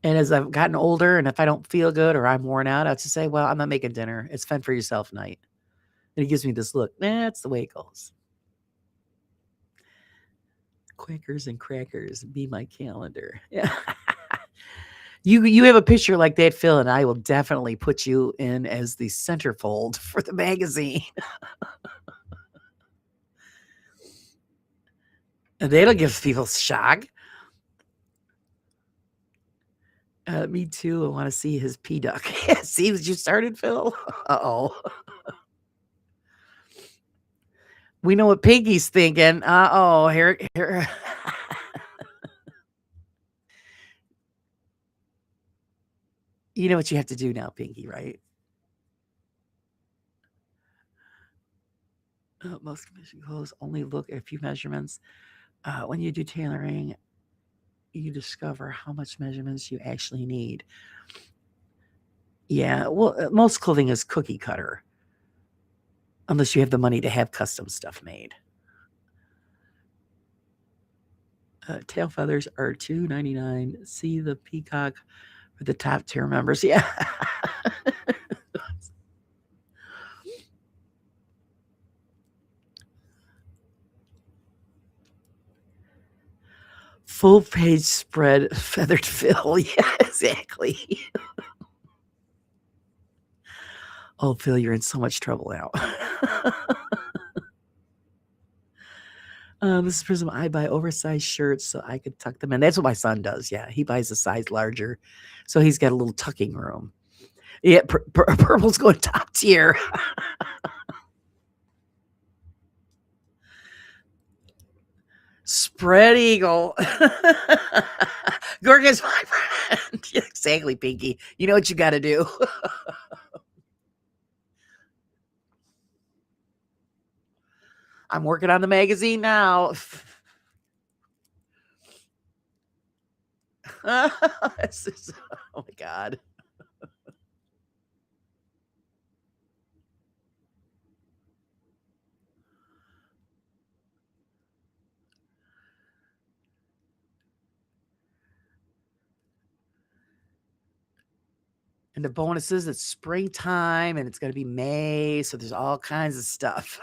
And as I've gotten older and if I don't feel good or I'm worn out, I'll just say, well, I'm not making dinner. It's fend for yourself night. And he gives me this look. That's the way it goes. Quakers and crackers, be my calendar. Yeah. You have a picture like that, Phil, and I will definitely put you in as the centerfold for the magazine. That'll give people shock. Me too. I want to see his pee duck. See what you started, Phil? Uh-oh. We know what Pinky's thinking. Uh-oh. Here. You know what you have to do now, Pinky, right? Most commission clothes only look at a few measurements. When you do tailoring, you discover how much measurements you actually need. Yeah, well, most clothing is cookie cutter, unless you have the money to have custom stuff made. Tail feathers are $2.99. See the peacock for the top tier members. Yeah. Full page spread, feathered Phil. Yeah, exactly. Oh, Phil, you're in so much trouble now. This is Prism. I buy oversized shirts so I could tuck them in. That's what my son does. Yeah, he buys a size larger, so he's got a little tucking room. Yeah, purple's going top tier. Spread eagle. Gorgon's my friend. Exactly, Pinky. You know what you got to do. I'm working on the magazine now. Oh my God. And the bonuses, it's springtime and it's going to be May. So there's all kinds of stuff.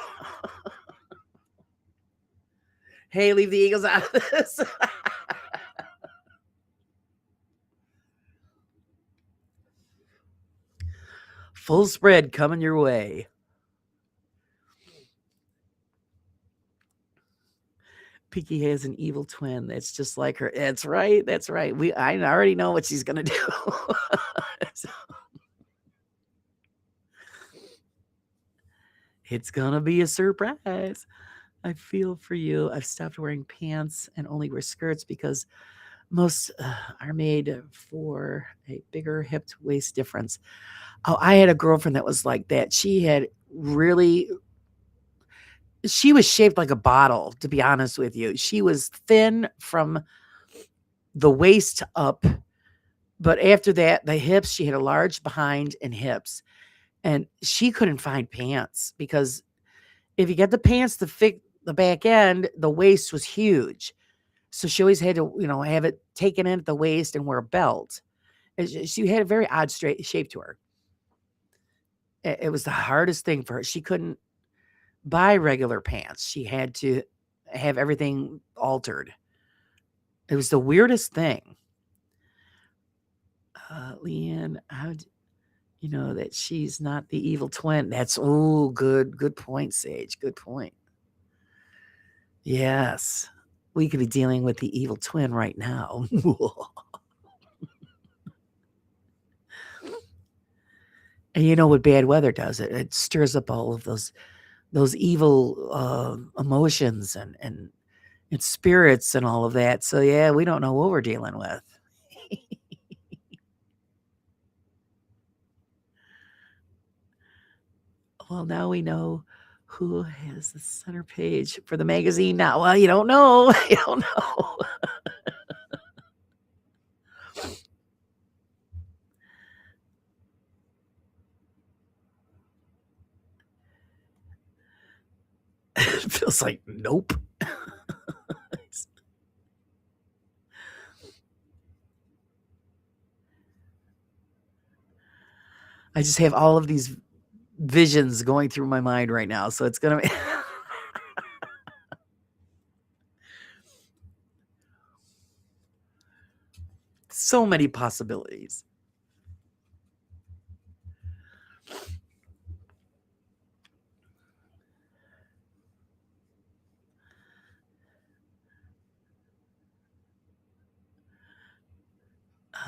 Hey, leave the Eagles out of this. Full spread coming your way. Pinky has an evil twin that's just like her. That's right. That's right. I already know what she's gonna do. So, it's gonna be a surprise. I feel for you. I've stopped wearing pants and only wear skirts because most are made for a bigger hip to waist difference. Oh, I had a girlfriend that was like that. She was shaped like a bottle, to be honest with you. She was thin from the waist up, but after that, the hips, she had a large behind and hips. And she couldn't find pants because if you get the pants to fit the back end, the waist was huge. So she always had to, have it taken in at the waist and wear a belt. She had a very odd straight shape to her. It was the hardest thing for her. She couldn't buy regular pants. She had to have everything altered. It was the weirdest thing. Leanne, how do you know that she's not the evil twin? That's good point, Sage. Good point. Yes. We could be dealing with the evil twin right now. And you know what bad weather does? It stirs up all of those evil emotions and spirits and all of that. So yeah, we don't know what we're dealing with. Well, now we know who has the center page for the magazine now. Well, you don't know. You don't know. It feels like nope. I just have all of these visions going through my mind right now. So it's going to be so many possibilities.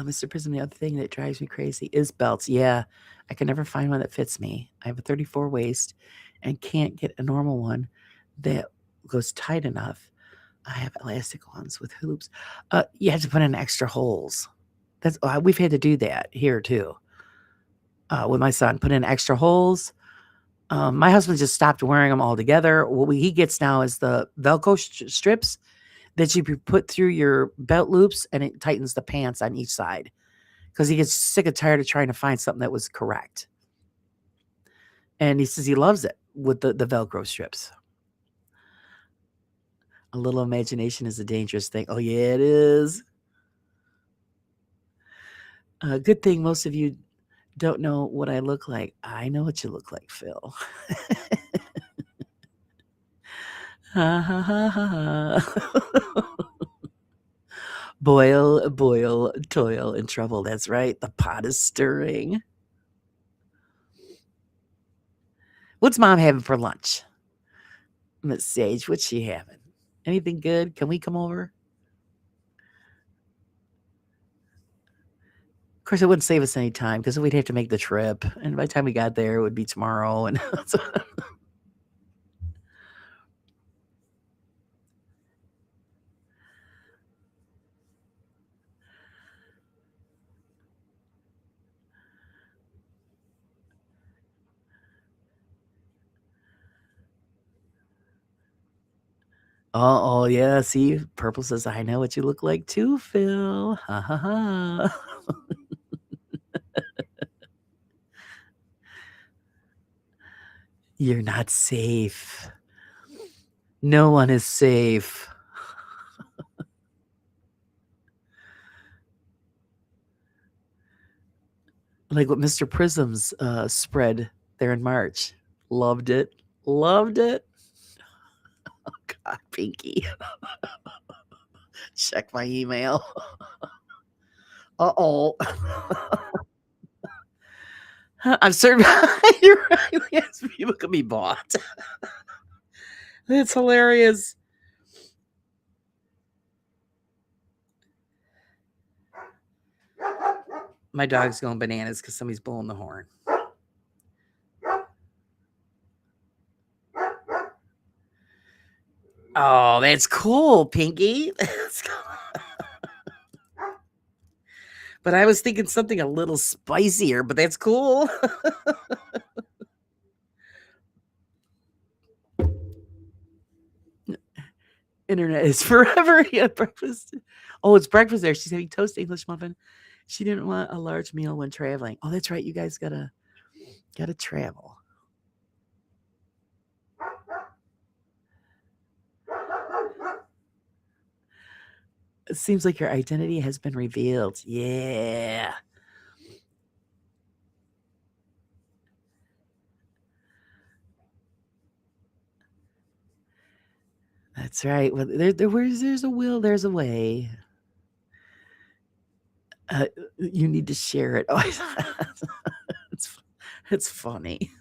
Mr. Prism, the other thing that drives me crazy is belts. Yeah, I can never find one that fits me. I have a 34 waist and can't get a normal one that goes tight enough. I have elastic ones with hoops. You have to put in extra holes. That's we've had to do that here too. With my son, put in extra holes. My husband just stopped wearing them altogether. What he gets now is the Velcro strips that you put through your belt loops, and it tightens the pants on each side because he gets sick and tired of trying to find something that was correct. And he says he loves it with the Velcro strips. A little imagination is a dangerous thing. Oh, yeah, it is. Good thing most of you don't know what I look like. I know what you look like, Phil. Ha ha ha ha ha. Boil, boil, toil, and trouble. That's right. The pot is stirring. What's Mom having for lunch? Miss Sage, what's she having? Anything good? Can we come over? Of course, it wouldn't save us any time because we'd have to make the trip. And by the time we got there, it would be tomorrow. And oh, yeah. See, Purple says, I know what you look like too, Phil. Ha ha ha. You're not safe. No one is safe. Like what Mr. Prism's spread there in March. Loved it. Loved it. Oh, God, Pinky. Check my email. Uh-oh. I'm certain you're right. Yes, people can be bought. That's hilarious. My dog's going bananas because somebody's blowing the horn. Oh, that's cool, Pinky. That's cool. But I was thinking something a little spicier, but that's cool. Internet is forever. Yeah, breakfast. Oh, it's breakfast there. She's having toast English muffin. She didn't want a large meal when traveling. Oh, that's right. You guys gotta travel. It seems like your identity has been revealed. Yeah. That's right. Well, there's a will, there's a way. You need to share it. Oh, it's funny.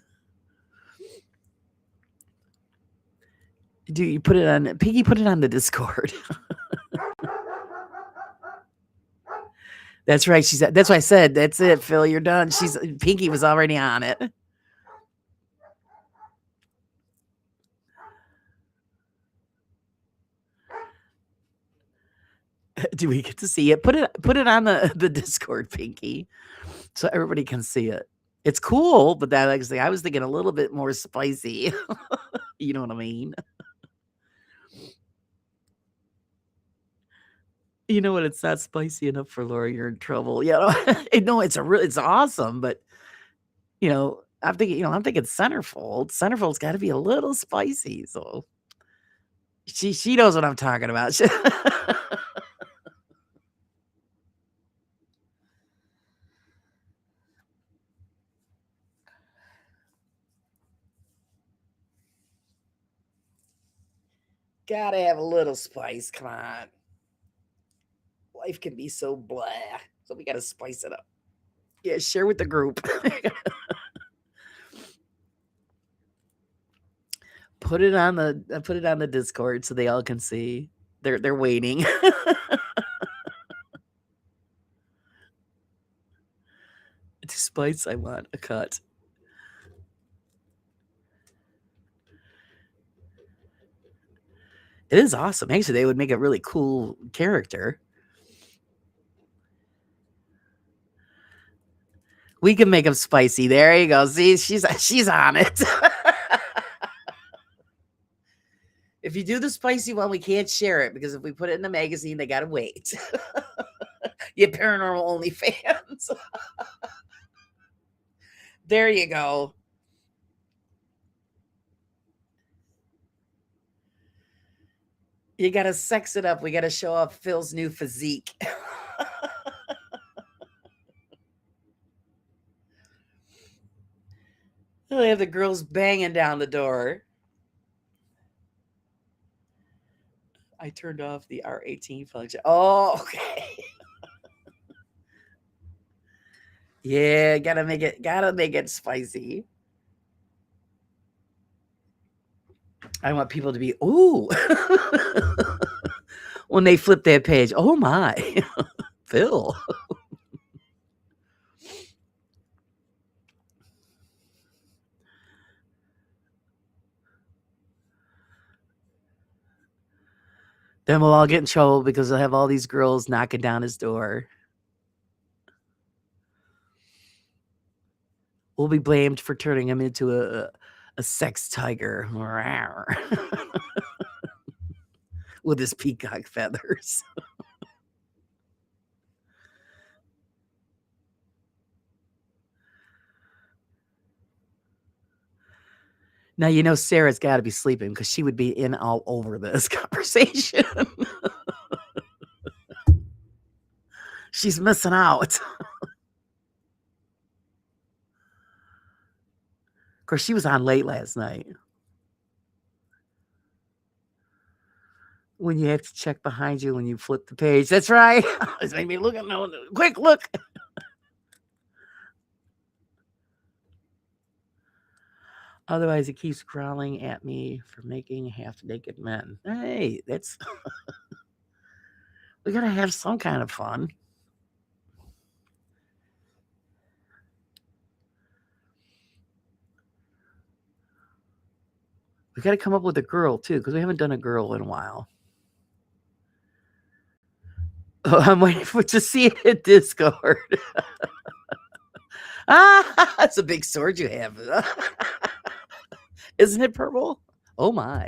Do you put it on Piggy? Put it on the Discord. That's right. That's why I said that's it, Phil. You're done. Pinky was already on it. Do we get to see it? Put it on the Discord, Pinky, so everybody can see it. It's cool, but that like I was thinking a little bit more spicy. You know what I mean? You know what? It's not spicy enough for Laura. You're in trouble. You know, no, it's awesome, but I'm thinking, I'm thinking centerfold. Centerfold's got to be a little spicy. So she knows what I'm talking about. Gotta have a little spice. Come on. Life can be so blah. So we gotta spice it up. Yeah, share with the group. Put it on the Discord so they all can see. They're waiting. Despite I want a cut. It is awesome. Actually, they would make a really cool character. We can make them spicy. There you go. See, she's on it. If you do the spicy one, we can't share it because if we put it in the magazine, they gotta wait. You paranormal only fans. There you go. You gotta sex it up. We gotta show off Phil's new physique. They have the girls banging down the door. I turned off the R18 function. Oh, okay. Yeah, gotta make it spicy. I want people to be, ooh, when they flip that page. Oh my, Phil. Then we'll all get in trouble because they'll have all these girls knocking down his door. We'll be blamed for turning him into a sex tiger with his peacock feathers. Now, you know, Sarah's got to be sleeping because she would be in all over this conversation. She's missing out. Of course, she was on late last night. When you have to check behind you when you flip the page. That's right. It's made me look at no quick look. Otherwise, it keeps growling at me for making half-naked men. Hey, that's we gotta have some kind of fun. We gotta come up with a girl too, because we haven't done a girl in a while. Oh, I'm waiting to see it in Discord. That's a big sword you have. Isn't it purple? Oh my.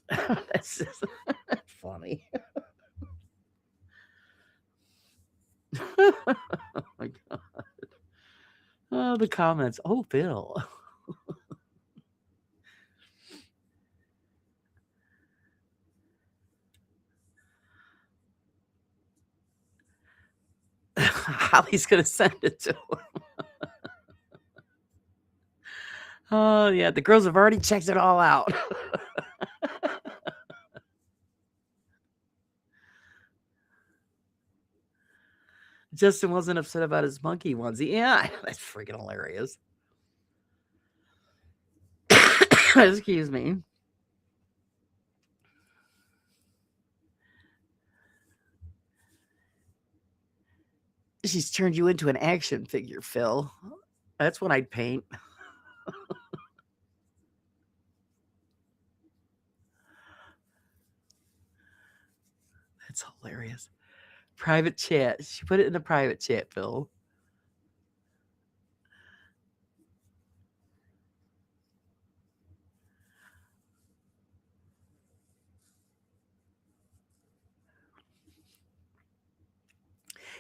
That's just funny. Oh my god. Oh, the comments. Oh, Bill. Holly's gonna send it to him. Oh yeah, the girls have already checked it all out. Justin wasn't upset about his monkey onesie. Yeah, that's freaking hilarious. Excuse me. She's turned you into an action figure, Phil. That's what I'd paint. That's hilarious. Private chat. She put it in the private chat, Phil.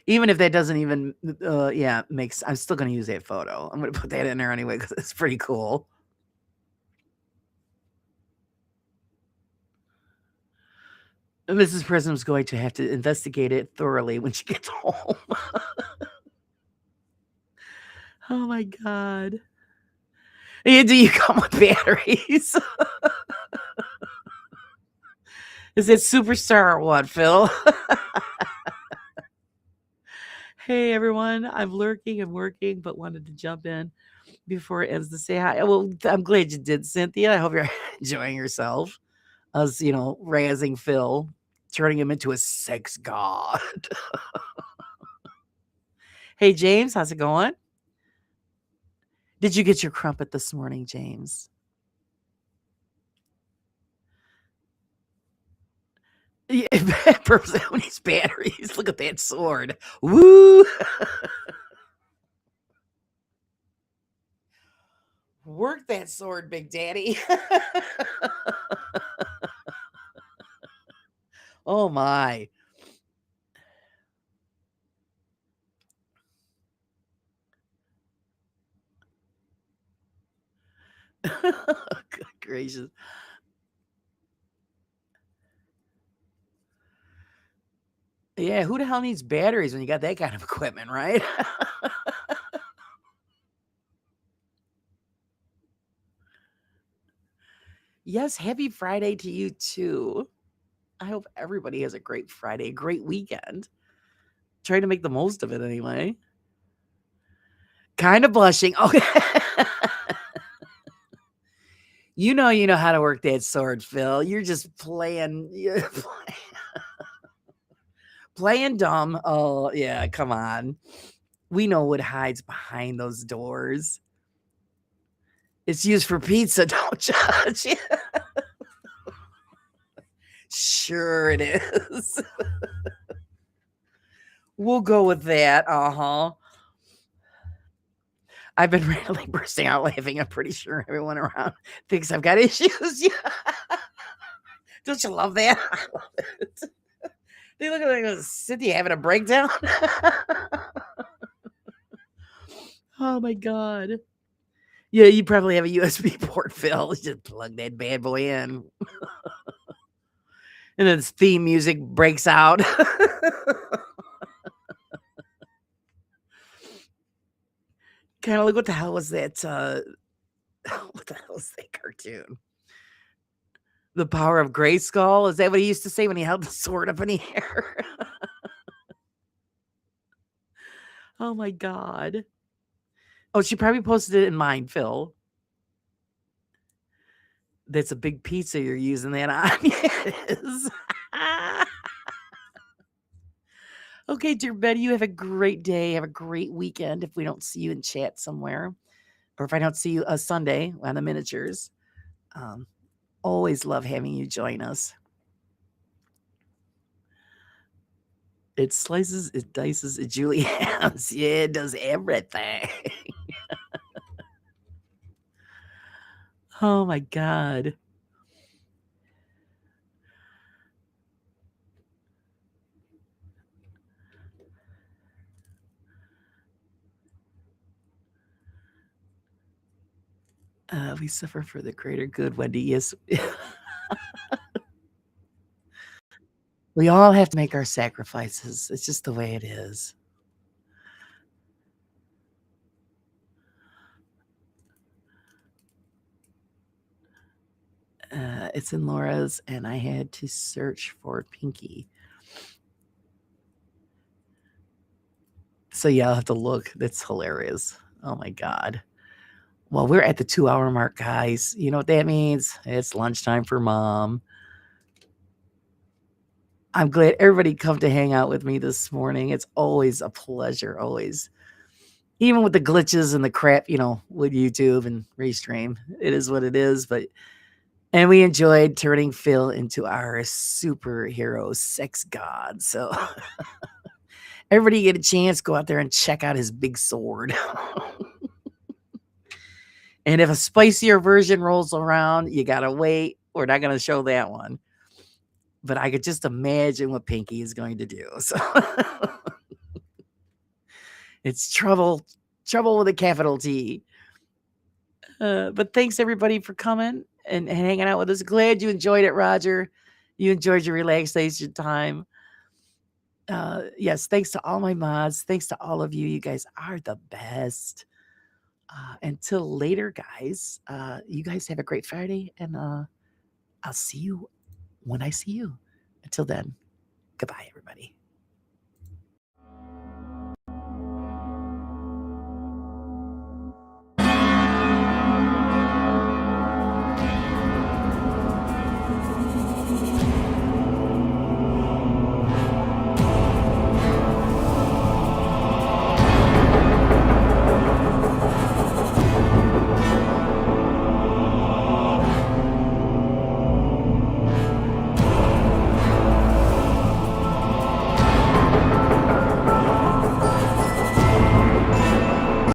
Even if that doesn't even, yeah, makes. I'm still gonna use that photo. I'm gonna put that in there anyway because it's pretty cool. Mrs. Prism's going to have to investigate it thoroughly when she gets home. Oh my god. Do you come with batteries? Is it Superstar or what, Phil? Hey everyone, I'm lurking and working, but wanted to jump in before it ends to say hi. Well, I'm glad you did, Cynthia. I hope you're enjoying yourself. Us, razzing Phil, turning him into a sex god. Hey, James, how's it going? Did you get your crumpet this morning, James? Yeah, Persephone's batteries. Look at that sword. Woo! Work that sword, Big Daddy. Oh my. Good gracious. Yeah, who the hell needs batteries when you got that kind of equipment, right? Yes, happy Friday to you too. I hope everybody has a great Friday, great weekend. Try to make the most of it anyway. Kind of blushing. Okay. You know how to work that sword, Phil. You're just playing dumb. Oh, yeah, come on. We know what hides behind those doors. It's used for pizza, don't judge. Sure it is. We'll go with that. Uh-huh. I've been randomly bursting out laughing. I'm pretty sure everyone around thinks I've got issues. Yeah. Don't you love that? I love it. They look like Cynthia having a breakdown. Oh my god. Yeah, you probably have a USB port, Phil. Just plug that bad boy in. And then theme music breaks out. Kind of like, what the hell was that? What the hell is that cartoon? The Power of Grayskull? Is that what he used to say when he held the sword up in the air? Oh my god. Oh, she probably posted it in mine, Phil. That's a big pizza you're using that on. Yes. Okay, dear Betty, you have a great day. Have a great weekend if we don't see you in chat somewhere. Or if I don't see you Sunday on the miniatures. Always love having you join us. It slices, it dices, it juliennes. Yeah, it does everything. Oh my god. We suffer for the greater good, Wendy. Yes. We all have to make our sacrifices. It's just the way it is. It's in Laura's, and I had to search for Pinky. So yeah, I'll have to look. That's hilarious. Oh my god. Well, we're at the 2-hour mark, guys. You know what that means? It's lunchtime for mom. I'm glad everybody come to hang out with me this morning. It's always a pleasure, always. Even with the glitches and the crap, with YouTube and Restream. It is what it is, and we enjoyed turning Phil into our superhero sex god. So everybody get a chance, go out there and check out his big sword. And if a spicier version rolls around, you gotta wait. We're not gonna show that one. But I could just imagine what Pinky is going to do. So it's trouble with a capital T. But thanks everybody for coming and hanging out with us. Glad you enjoyed it, Roger. You enjoyed your relaxation time. Yes, thanks to all my mods. Thanks to all of you. You guys are the best. Until later, guys. You guys have a great Friday, and I'll see you when I see you. Until then, goodbye, everybody.